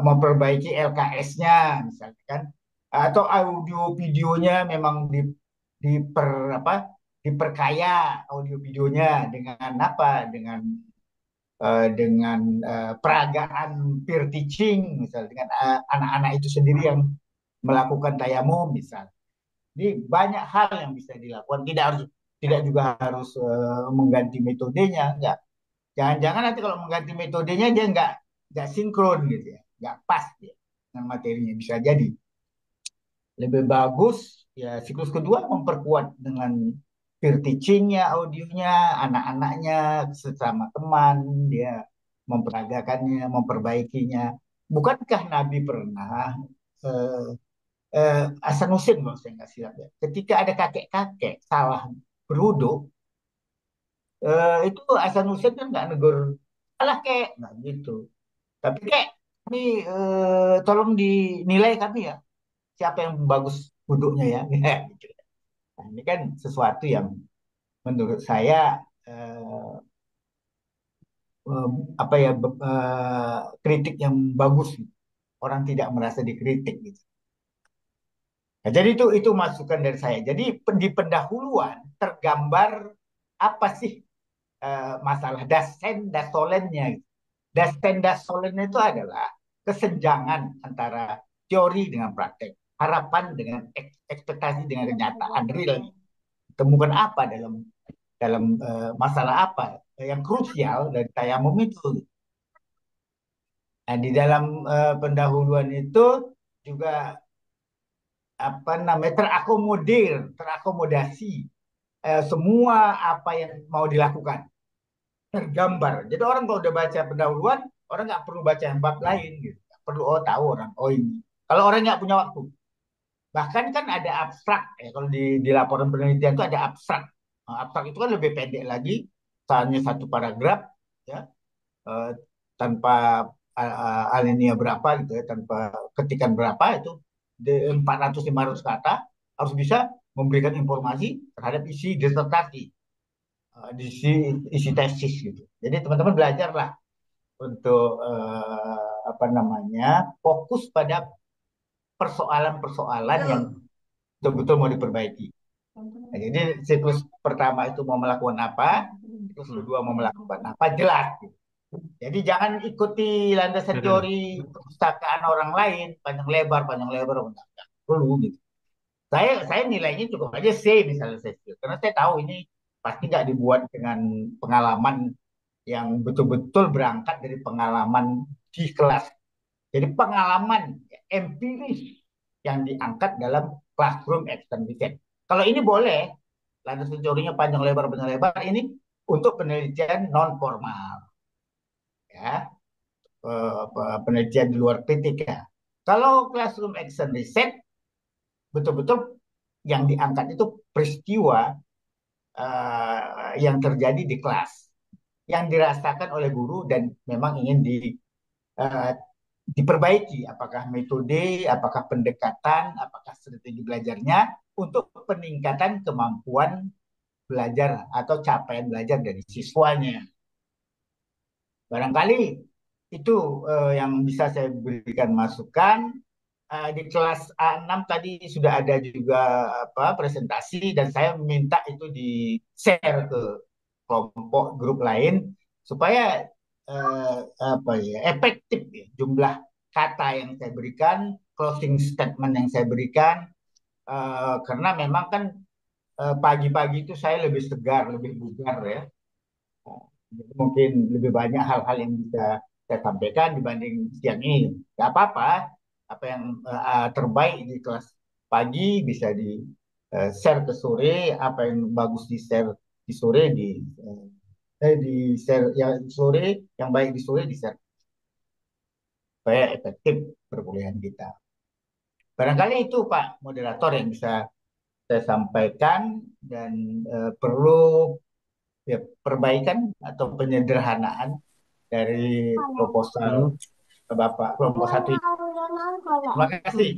memperbaiki LKS-nya misalnya kan, atau audio videonya memang diper apa diperkaya audio videonya dengan apa dengan peragaan peer teaching misalnya dengan anak-anak itu sendiri yang melakukan tayamum misalnya. Jadi banyak hal yang bisa dilakukan, tidak juga harus mengganti metodenya, enggak. Jangan-jangan nanti kalau mengganti metodenya dia enggak sinkron gitu ya, enggak pas dia dengan materinya, bisa jadi. Lebih bagus ya siklus kedua memperkuat dengan peer teachingnya, audionya, anak-anaknya sesama teman dia memperagakannya, memperbaikinya. Bukankah Nabi pernah eh, Hasanusin kalau saya nggak silap ya. Ketika ada kakek-kakek salah berwudu, itu Hasanusin kan nggak negur, salah kek, nggak gitu. Tapi kek, ini tolong dinilai kami ya, siapa yang bagus wuduknya ya, gitu. Nah, ini kan sesuatu yang menurut saya eh, apa ya kritik yang bagus, orang tidak merasa dikritik gitu. Nah, jadi itu masukan dari saya. Jadi di pendahuluan tergambar apa sih masalah dasen dasolennya. Dasen dasolennya itu adalah kesenjangan antara teori dengan praktek, harapan dengan ekspektasi dengan kenyataan real. Temukan apa dalam dalam masalah apa yang krusial dari tayamum itu. Nah, di dalam pendahuluan itu juga apa namanya terakomodasi semua apa yang mau dilakukan tergambar. Jadi orang kalau udah baca pendahuluan, orang nggak perlu baca yang bab lain gitu. Nggak perlu tahu orang ini. Kalau orang nggak punya waktu, bahkan kan ada abstrak ya kalau di laporan penelitian itu ada abstrak. Nah, abstrak itu kan lebih pendek lagi, misalnya 1 paragraf ya eh, tanpa alinea berapa gitu ya, tanpa ketikan berapa itu 400-500 kata harus bisa memberikan informasi terhadap isi disertasi, isi tesis gitu. Jadi teman-teman belajarlah untuk fokus pada persoalan-persoalan yang betul-betul mau diperbaiki. Nah, jadi siklus pertama itu mau melakukan apa, siklus kedua mau melakukan apa, jelas. Jadi jangan ikuti landasan teori perpustakaan orang lain, panjang lebar, enggak perlu gitu. Saya nilainya cukup aja C misalnya saya, karena saya tahu ini pasti nggak dibuat dengan pengalaman yang betul-betul berangkat dari pengalaman di kelas. Jadi pengalaman empiris yang diangkat dalam classroom action research. Kalau ini boleh, landasan teorinya panjang lebar, ini untuk penelitian non formal, ya, penelitian di luar kritika. Kalau classroom action research, betul-betul yang diangkat itu peristiwa yang terjadi di kelas, yang dirasakan oleh guru dan memang ingin diperbaiki, apakah metode, apakah pendekatan, apakah strategi belajarnya untuk peningkatan kemampuan belajar atau capaian belajar dari siswanya. Barangkali itu yang bisa saya berikan masukan. Di kelas A6 tadi sudah ada juga presentasi, dan saya minta itu di-share ke kelompok grup lain supaya efektif ya, jumlah kata yang saya berikan, closing statement yang saya berikan, karena memang kan pagi-pagi itu saya lebih segar, lebih bugar ya. Jadi mungkin lebih banyak hal-hal yang bisa saya sampaikan dibanding siang ini. Gak apa-apa, apa yang terbaik di kelas pagi bisa di-share ke sore, apa yang bagus di-share di sore di share yang sore, yang baik di sore di share supaya efektif perkuliahan kita. Barangkali itu Pak Moderator yang bisa saya sampaikan, dan perlu ya perbaikan atau penyederhanaan dari proposal Bapak kelompok 1 ini. Terima kasih.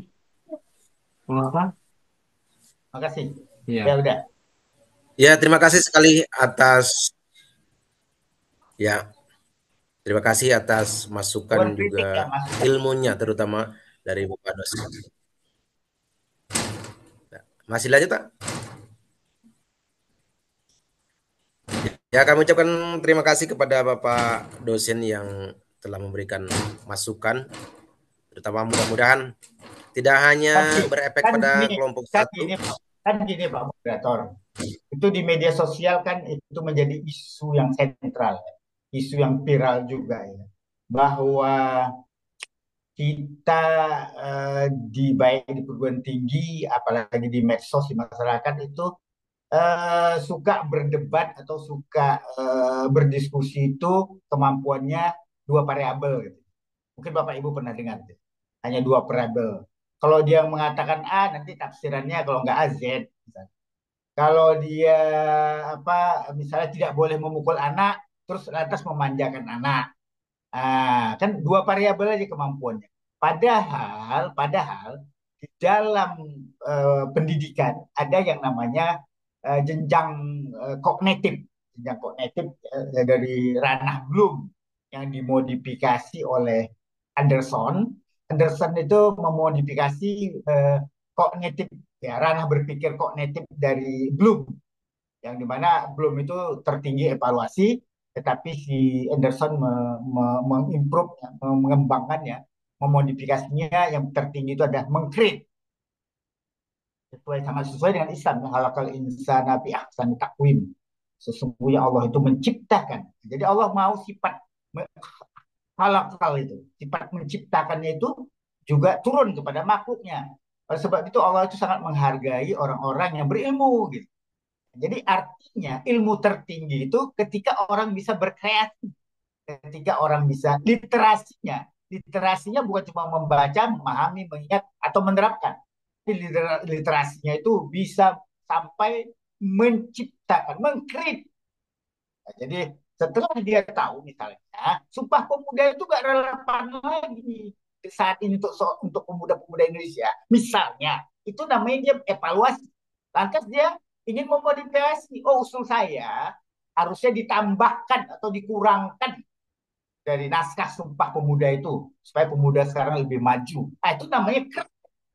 Terima kasih. Ya udah. Ya, terima kasih sekali atas terima kasih atas masukan juga ilmunya, terutama dari Bapak dosen. Masih lanjut, Pak? Ya, kami ucapkan terima kasih kepada Bapak dosen yang telah memberikan masukan, terutama mudah-mudahan tidak hanya berefek pada kelompok 1. Kan gini Pak Moderator, itu di media sosial kan itu menjadi isu yang sentral, isu yang viral juga ya, bahwa kita baik di perguruan tinggi, apalagi di medsos, di masyarakat itu suka berdebat atau suka berdiskusi itu kemampuannya dua variabel gitu. Mungkin Bapak Ibu pernah dengar gitu. Hanya dua variabel. Kalau dia mengatakan A, nanti tafsirannya kalau nggak A, Z. Misalnya. Kalau dia misalnya tidak boleh memukul anak, terus lantas memanjakan anak. Kan dua variabel aja kemampuannya. Padahal di dalam pendidikan ada yang namanya jenjang kognitif dari ranah Bloom yang dimodifikasi oleh Anderson. Anderson itu memodifikasi kognitif ya, ranah berpikir kognitif dari Bloom, yang dimana Bloom itu tertinggi evaluasi, tetapi si Anderson mengimprove, mengembangkannya, memodifikasinya, yang tertinggi itu adalah mengcreate, sesuai dengan Islam, halakal insana bi ahsani taqwim. Sesungguhnya Allah itu menciptakan. Jadi Allah mau sifat halakal itu, sifat menciptakannya itu juga turun kepada makhluknya. Oleh sebab itu Allah itu sangat menghargai orang-orang yang berilmu gitu. Jadi artinya ilmu tertinggi itu ketika orang bisa berkreasi, ketika orang bisa literasinya bukan cuma membaca, memahami, mengingat atau menerapkan. Literasinya itu bisa sampai menciptakan, mengkreat. Nah, jadi setelah dia tahu misalnya Sumpah Pemuda itu gak relevan lagi saat ini untuk pemuda-pemuda Indonesia. Misalnya, itu namanya dia evaluasi. Lantas dia ingin memodifikasi. Oh, usul saya harusnya ditambahkan atau dikurangkan dari naskah Sumpah Pemuda itu supaya pemuda sekarang lebih maju. Itu namanya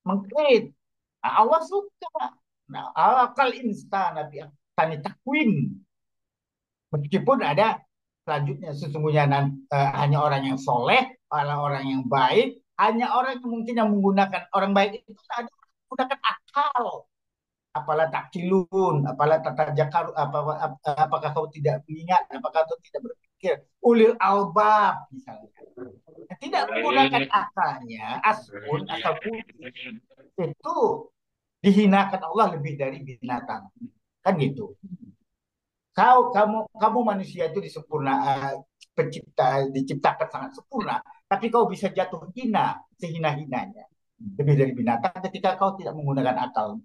mengkrit. Nah, Allah suka. Nah, akal instan nabi tani takwin. Meskipun ada selanjutnya sesungguhnya hanya orang yang soleh, orang yang baik, hanya orang yang mungkin yang menggunakan orang baik itu ada menggunakan akal. Apalah takilun, apalah tata jakar, apakah kau tidak mengingat, apakah kau tidak berpikir, ulil albab misalnya. Tidak menggunakan akalnya, asun, asal putih, itu dihinakan Allah lebih dari binatang. Kan gitu. Kamu manusia itu diciptakan sangat sempurna, tapi kau bisa jatuh hina, sehina-hinanya. Lebih dari binatang ketika kau tidak menggunakan akal.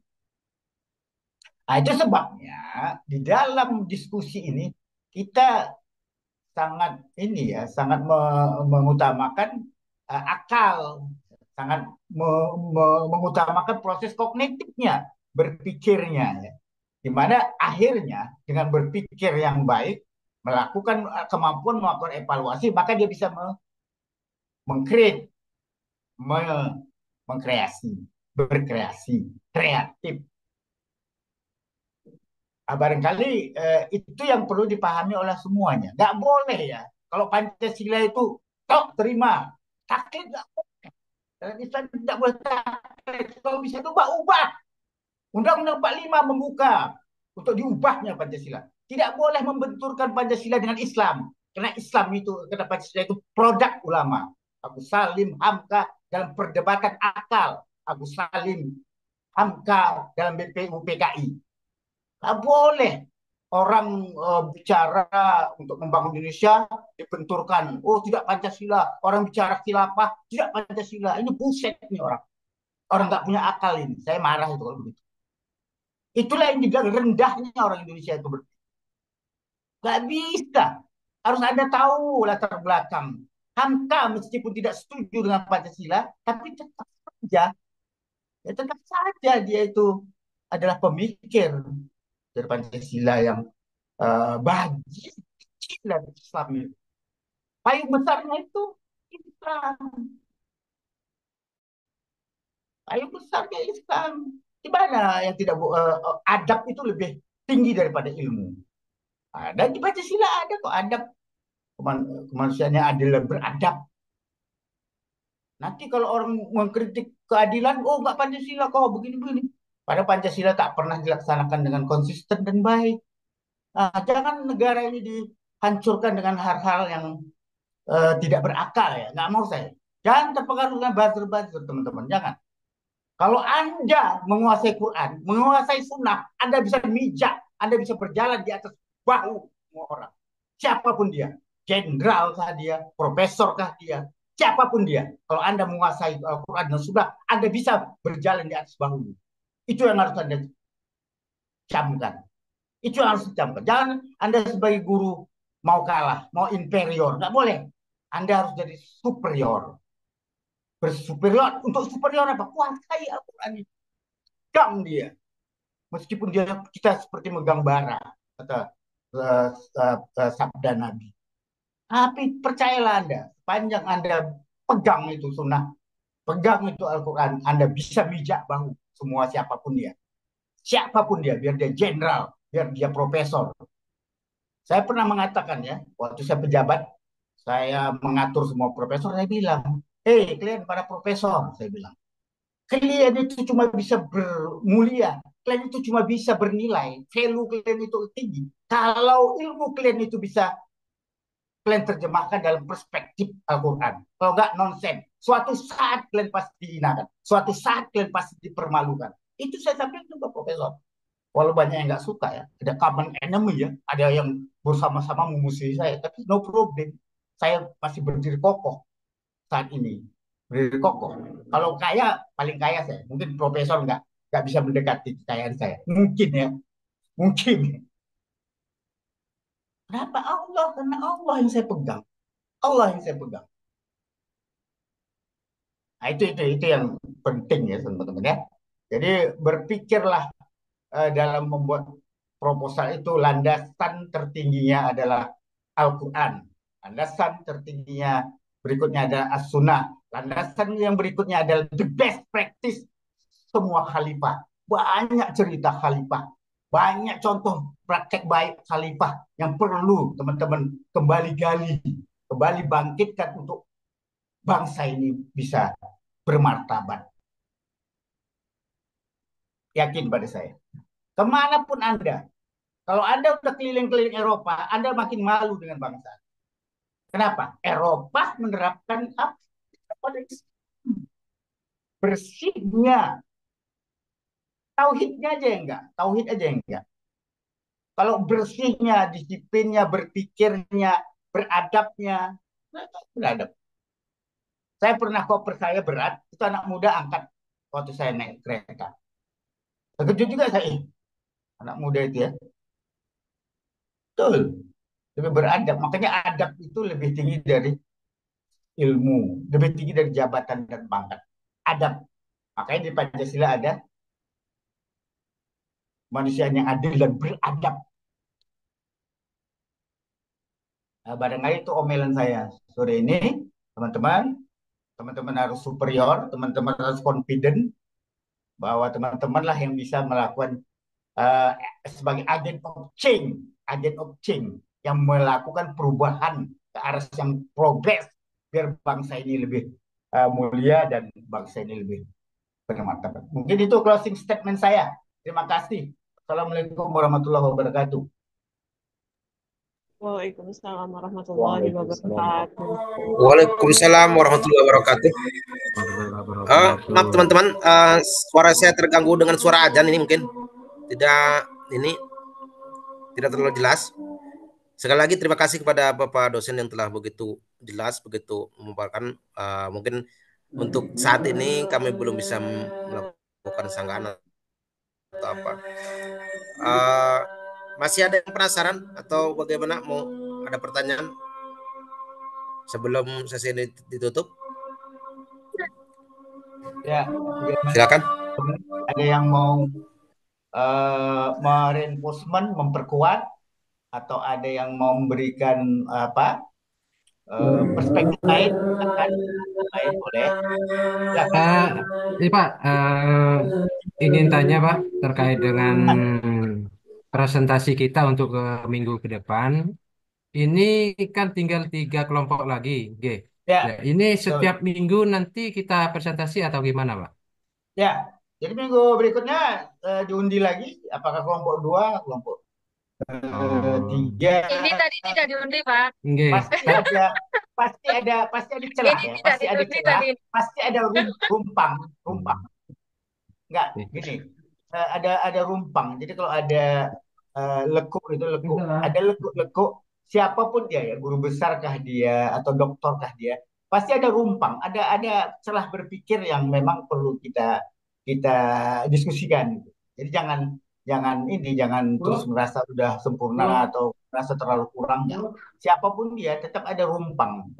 Nah, itu sebabnya di dalam diskusi ini kita sangat mengutamakan akal, sangat mengutamakan proses kognitifnya, berpikirnya, ya. Di mana akhirnya dengan berpikir yang baik, melakukan kemampuan melakukan evaluasi, maka dia bisa mengkreasi, berkreasi, kreatif. Barangkali itu yang perlu dipahami oleh semuanya. Nggak boleh ya. Kalau Pancasila itu tok terima, taklid nggak boleh. Dalam Islam tidak boleh taklid. Kalau bisa ubah. Undang-Undang 45 membuka untuk diubahnya Pancasila. Tidak boleh membenturkan Pancasila dengan Islam. Karena Pancasila itu produk ulama. Agus Salim, Hamka dalam perdebatan akal. Agus Salim, Hamka dalam BPU PKI. Nggak boleh orang bicara untuk membangun Indonesia dibenturkan. Oh, tidak Pancasila. Orang bicara khilafah, tidak Pancasila. Ini buset nih orang. Orang nggak punya akal ini. Saya marah itu kalau begitu. Itulah yang dibilang rendahnya orang Indonesia itu berpikir. Nggak bisa. Harus Anda tahu latar belakang. Hamka meskipun tidak setuju dengan Pancasila, tapi tetap saja dia itu adalah pemikir dari Pancasila yang bagian kecil dari Islam itu. Payung besarnya itu Islam. Payung besarnya Islam. Di mana yang tidak adab itu lebih tinggi daripada ilmu. Dan di Pancasila ada kok adab. Kemanusiaannya adil dan beradab. Nanti kalau orang mengkritik keadilan, oh nggak Pancasila kok begini-begini. Padahal Pancasila tak pernah dilaksanakan dengan konsisten dan baik. Jangan negara ini dihancurkan dengan hal-hal yang tidak berakal ya. Nggak mau saya. Jangan terpengaruh dengan buzzer-buzzer teman-teman. Jangan. Kalau Anda menguasai Quran, menguasai Sunnah, Anda bisa mijak, Anda bisa berjalan di atas bahu semua orang. Siapapun dia, jenderal kah dia, profesor kah dia, siapapun dia. Kalau Anda menguasai Quran dan Sunnah, Anda bisa berjalan di atas bahu. Itu yang harus Anda camkan. Itu yang harus dicamkan. Jangan Anda sebagai guru mau kalah, mau inferior. Nggak boleh. Anda harus jadi superior. Bersuperior. Untuk superior apa? Kuasai Al-Quran. Pegang dia. Meskipun kita seperti megang bara. Kata sabda Nabi. Tapi percayalah Anda. Sepanjang Anda pegang itu sunnah, pegang itu Al-Quran, Anda bisa bijak bahu semua siapapun dia. Siapapun dia, biar dia jenderal, biar dia profesor. Saya pernah mengatakan ya, waktu saya pejabat, saya mengatur semua profesor, saya bilang, kalian para profesor, saya bilang, kalian itu cuma bisa bermulia, kalian itu cuma bisa bernilai, value kalian itu tinggi. Kalau ilmu kalian itu bisa kalian terjemahkan dalam perspektif Al-Quran. Kalau enggak, nonsen. Suatu saat kalian pasti dihinakan. Suatu saat kalian pasti dipermalukan. Itu saya sampaikan ke profesor. Walau banyak yang nggak suka ya. Ada common enemy ya. Ada yang bersama-sama memusuhi saya. Tapi no problem. Saya masih berdiri kokoh saat ini. Berdiri kokoh. Kalau kaya, paling kaya saya. Mungkin profesor nggak bisa mendekati kekayaan saya. Mungkin ya. Mungkin. Kenapa Allah? Karena Allah yang saya pegang. Allah yang saya pegang. Nah, itu yang penting ya teman-teman ya. Jadi berpikirlah dalam membuat proposal itu landasan tertingginya adalah Al-Quran. Landasan tertingginya berikutnya adalah as-sunnah. Landasan yang berikutnya adalah the best practice semua khalifah. Banyak cerita khalifah. Banyak contoh praktek baik khalifah yang perlu teman-teman kembali gali, kembali bangkitkan untuk bangsa ini bisa bermartabat. Yakin pada saya. Kemanapun Anda, kalau Anda udah keliling-keliling Eropa, Anda makin malu dengan bangsa. Kenapa? Eropa menerapkan apa? Bersihnya. Tauhidnya aja yang enggak. Tauhid aja yang enggak. Kalau bersihnya, disiplinnya, berpikirnya, beradabnya, beradab. Saya pernah koper saya berat, itu anak muda angkat waktu saya naik kereta. Terkejut juga saya, anak muda itu ya. Betul, lebih beradab. Makanya adab itu lebih tinggi dari ilmu, lebih tinggi dari jabatan dan pangkat. Adab. Makanya di Pancasila ada manusia yang adil dan beradab. Nah, barangkali itu omelan saya sore ini, teman-teman. Teman-teman harus superior, teman-teman harus confident bahwa teman-teman lah yang bisa melakukan sebagai agen of change yang melakukan perubahan ke arah yang progres biar bangsa ini lebih mulia dan bangsa ini lebih bermartabat. Mungkin itu closing statement saya. Terima kasih. Assalamualaikum warahmatullahi wabarakatuh. Waalaikumsalam warahmatullahi wabarakatuh. Waalaikumsalam warahmatullahi wabarakatuh. Maaf teman-teman, suara saya terganggu dengan suara azan ini mungkin tidak terlalu jelas. Sekali lagi terima kasih kepada Bapak dosen yang telah begitu jelas, begitu memaparkan. Mungkin untuk saat ini kami belum bisa melakukan sanggahan atau apa. Masih ada yang penasaran atau bagaimana, mau ada pertanyaan sebelum sesi ini ditutup? Ya, silakan. Ada yang mau mereinforcement, memperkuat, atau ada yang mau memberikan perspektif lain, boleh. Ini Pak, ingin tanya Pak terkait dengan presentasi kita untuk ke minggu ke depan. Ini kan tinggal 3 kelompok lagi, G. Ya. Ya, ini setiap minggu nanti kita presentasi atau gimana, Pak? Ya, jadi minggu berikutnya diundi lagi, apakah kelompok 2, kelompok 3. Ini tadi tidak diundi, Pak. Pasti ada celah ya, pasti ada celah, pasti ada rumpang. Enggak, gini, ada rumpang. Jadi kalau ada lekuk itu ada lekuk, siapapun dia ya, guru besarkah dia atau doktorkah dia, pasti ada rumpang, ada celah berpikir yang memang perlu kita diskusikan. Jadi jangan terus merasa sudah sempurna atau merasa terlalu kurang. Siapapun dia tetap ada rumpang,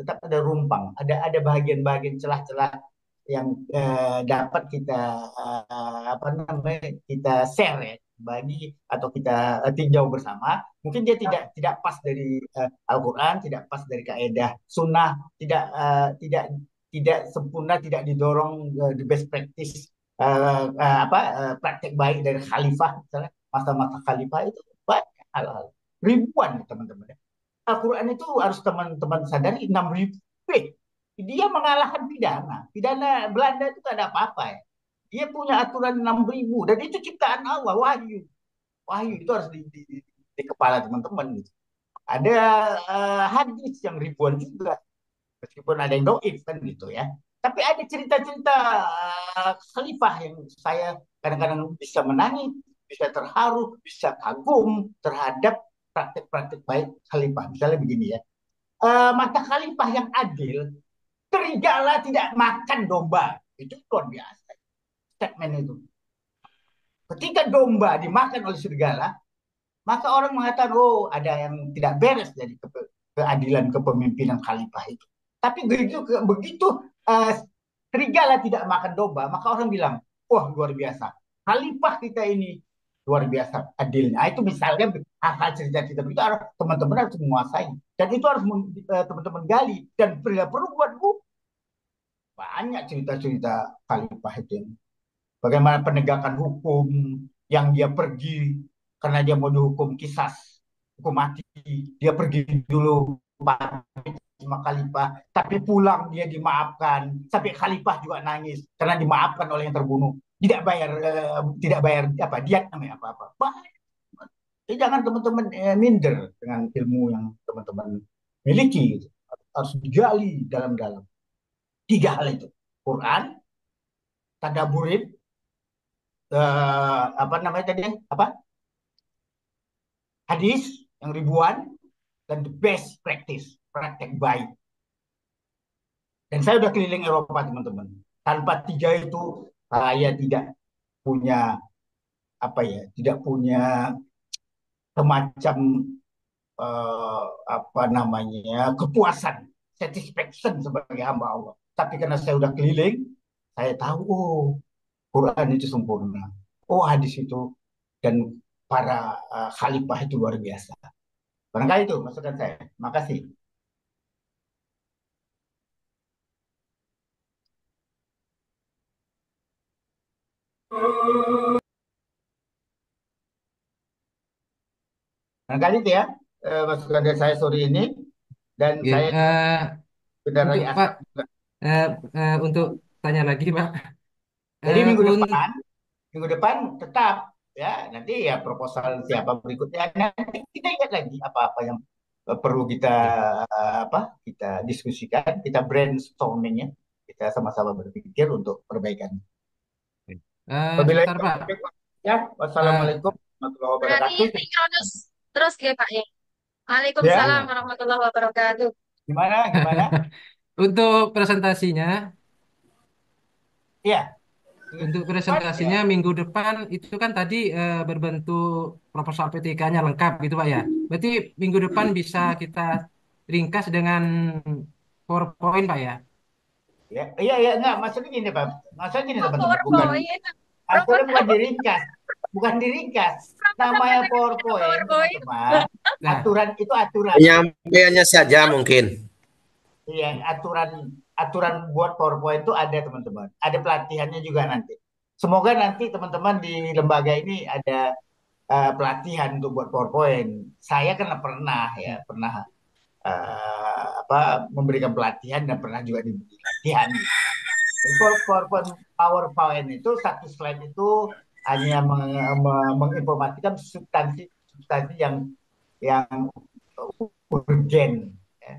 ada bagian-bagian celah-celah yang dapat kita kita share ya, bagi atau kita tinjau bersama. Mungkin dia tidak pas dari Al-Quran, tidak pas dari kaidah sunnah, tidak sempurna, tidak didorong the best practice praktek baik dari khalifah, misalnya masa-masa khalifah itu banyak hal-hal, ribuan teman-teman. Al-Quran itu harus teman-teman sadari 6.000. Dia mengalahkan pidana Belanda itu gak ada apa-apa ya. Dia punya aturan 6.000 dan itu ciptaan Allah, wahyu itu harus di kepala teman-teman gitu. Ada hadis yang ribuan juga, meskipun ada yang doif kan gitu ya. Tapi ada cerita-cerita khalifah yang saya kadang-kadang bisa menangis, bisa terharu, bisa kagum terhadap praktek-praktek baik khalifah. Misalnya begini ya, mata khalifah yang adil, serigala tidak makan domba. Itu luar biasa statement itu. Ketika domba dimakan oleh serigala, maka orang mengatakan, oh ada yang tidak beres dari keadilan kepemimpinan khalifah itu. Tapi begitu serigala tidak makan domba, maka orang bilang, wah luar biasa. Khalifah kita ini luar biasa adilnya. Itu misalnya hal-hal cerita-cerita itu harus teman-teman harus menguasai dan itu harus teman-teman gali dan bila perlu buat buku. Banyak cerita-cerita khalifah itu. Bagaimana penegakan hukum yang dia pergi karena dia mau dihukum kisas, hukum mati. Dia pergi dulu sama khalifah, tapi pulang dia dimaafkan. Sampai khalifah juga nangis karena dimaafkan oleh yang terbunuh. Tidak bayar apa diat namanya apa-apa. Jadi jangan teman-teman minder dengan ilmu yang teman-teman miliki. Gitu. Harus digali dalam-dalam. 3 hal itu. Quran, tadaburin, apa namanya tadi? Apa? Hadis yang ribuan dan the best practice, praktek baik. Dan saya udah keliling Eropa teman-teman. Tanpa 3 itu saya tidak punya apa ya, tidak punya semacam apa namanya kepuasan, satisfaction sebagai hamba Allah. Tapi karena saya udah keliling, saya tahu oh Quran itu sempurna, oh hadis itu dan para khalifah itu luar biasa. Barangkali itu masukan saya. Makasih. Barangkali itu ya masukan dari saya sore ini dan Oke, saya benar untuk lagi Pak, asap juga. untuk tanya lagi Pak, Jadi minggu untuk depan tetap ya nanti ya proposal siapa berikutnya nanti kita ingat lagi apa-apa yang perlu kita apa kita diskusikan, kita brainstorming ya, kita sama-sama berpikir untuk perbaikan. sebentar Pak. Ya, wassalamualaikum warahmatullahi Berarti wabarakatuh. sinkronus terus ya Pak ya. Ya, Waalaikumsalam warahmatullahi wabarakatuh. gimana? Untuk presentasinya, Iya. untuk presentasinya minggu depan itu kan tadi berbentuk proposal PTK-nya lengkap gitu Pak ya. Berarti minggu depan bisa kita ringkas dengan PowerPoint Pak ya. Ya, iya enggak maksudnya gini Pak. Maksudnya gini teman-teman, PowerPoint. maksudnya bukan diringkas. Namanya PowerPoint, teman-teman. Aturan itu aturan. Penyampaiannya saja mungkin. Iya, aturan buat PowerPoint itu ada teman-teman. Ada pelatihannya juga nanti. Semoga nanti teman-teman di lembaga ini ada pelatihan untuk buat PowerPoint. Saya kan pernah memberikan pelatihan dan pernah juga diberi pelatihan. PowerPoint itu satu slide itu hanya menginformasikan substansi yang urgen, ya.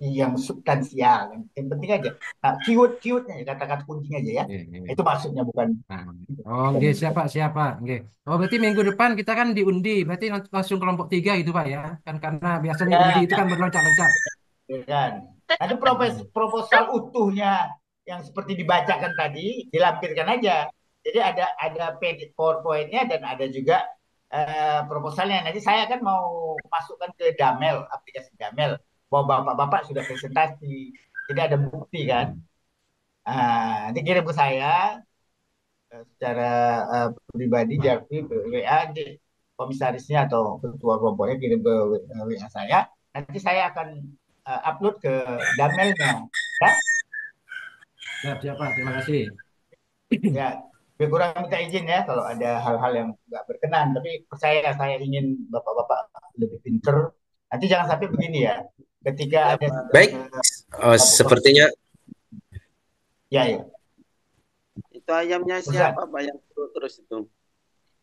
yang substansial, yang penting aja. Nah, keywordnya kata-kata kuncinya aja ya. Itu maksudnya bukan. Oh, nggih, siapa. Nggih. Oh, berarti minggu depan kita kan diundi, berarti langsung kelompok 3 gitu Pak ya. Kan karena biasanya undi itu kan berloncat-loncat. Ya kan. Nanti proposal utuhnya yang seperti dibacakan tadi dilampirkan aja. Jadi ada PowerPoint-nya dan ada juga proposalnya. Nanti saya kan mau masukkan ke Damel, aplikasi Damel. Bahwa bapak-bapak sudah presentasi. Jadi ada bukti kan. Nanti kirim ke saya secara pribadi, Jarvi, WA, komisarisnya atau ketua kelompoknya kirim ke WA saya. Nanti saya akan upload ke Damelnya. Ya? Siap, Pak. Terima kasih. Ya, lebih kurang minta izin ya kalau ada hal-hal yang nggak berkenan. Tapi percaya saya ingin bapak-bapak lebih pinter. Nanti jangan sampai begini ya. Ketika ada baik, sepertinya ya. Itu ayamnya siapa Pak yang terus itu?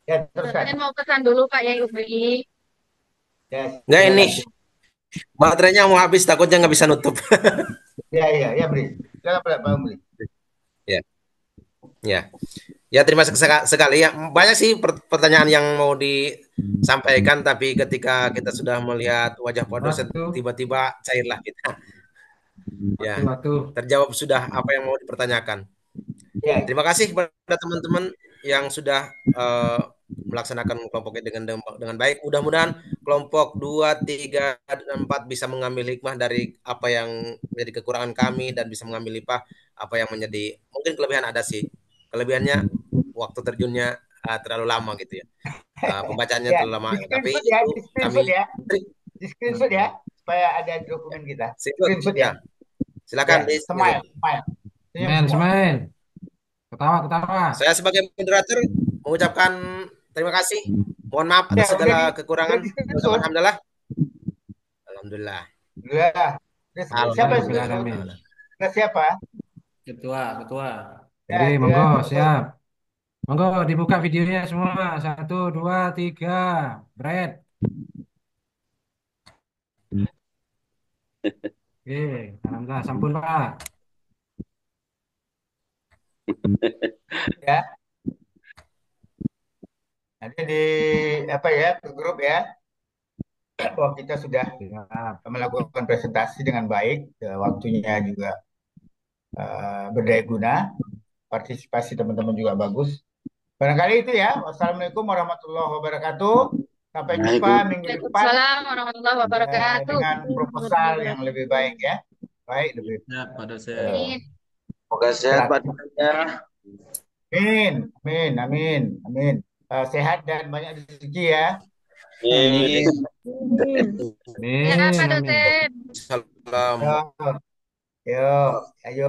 Ya, terus kan. Saya mau pesan dulu Pak ya Ubri. Ya, nggak ini baterainya mau habis, takutnya nggak bisa nutup. Ya, Bri. Silakan Pak Bri. Ya, terima kasih sekali ya. Banyak sih pertanyaan yang mau disampaikan, tapi ketika kita sudah melihat wajah Pak dosen, tiba-tiba cairlah kita. Ya, terjawab sudah apa yang mau dipertanyakan. Ya. Terima kasih kepada teman-teman yang sudah melaksanakan kelompoknya dengan baik. Mudah-mudahan kelompok 2, 3, dan 4 bisa mengambil hikmah dari apa yang menjadi kekurangan kami dan bisa mengambil limpah apa yang menjadi mungkin kelebihan ada sih. Kelebihannya waktu terjunnya terlalu lama gitu ya. Pembacaannya Ya, terlalu lama. di Tapi screenshot ya, itu di kami screenshot ya, di screenshot ya, supaya ada di dokumen kita. Screenshot ya. ya. Silakan Ya, di smile, smile. Senyum Smile, semua. smile. Ketawa, ketawa. Saya sebagai moderator mengucapkan terima kasih. Mohon maaf Ya, atas segala udah kekurangan. di screenshot. Alhamdulillah. Alhamdulillah. Ya. Siapa yang Alhamdulillah, screenshot? amin. Nah, siapa? Ketua, ketua. Ya, Oke, monggo, dia- siap. Monggo dibuka videonya semua. 1, 2, 3. Bread. Oke, alhamdulillah. Sampun, Pak. ya. Nanti di apa ya ke grup ya. Bahwa kita sudah Siap. melakukan presentasi dengan baik, waktunya juga berdaya guna, partisipasi teman-teman juga bagus. Barangkali itu ya. Wassalamualaikum warahmatullahi wabarakatuh. Sampai jumpa minggu depan Waalaikumsalam warahmatullahi wabarakatuh. dengan proposal yang lebih baik ya. Baik, lebih. Ya, Pak dosen. Amin. Semoga sehat Pak Silakan. dosen ya. Amin, amin, amin, amin. Sehat dan banyak rezeki ya. Amin. Ya, Amin, Pak amin. dosen. Salam. Yo, yo, ayo.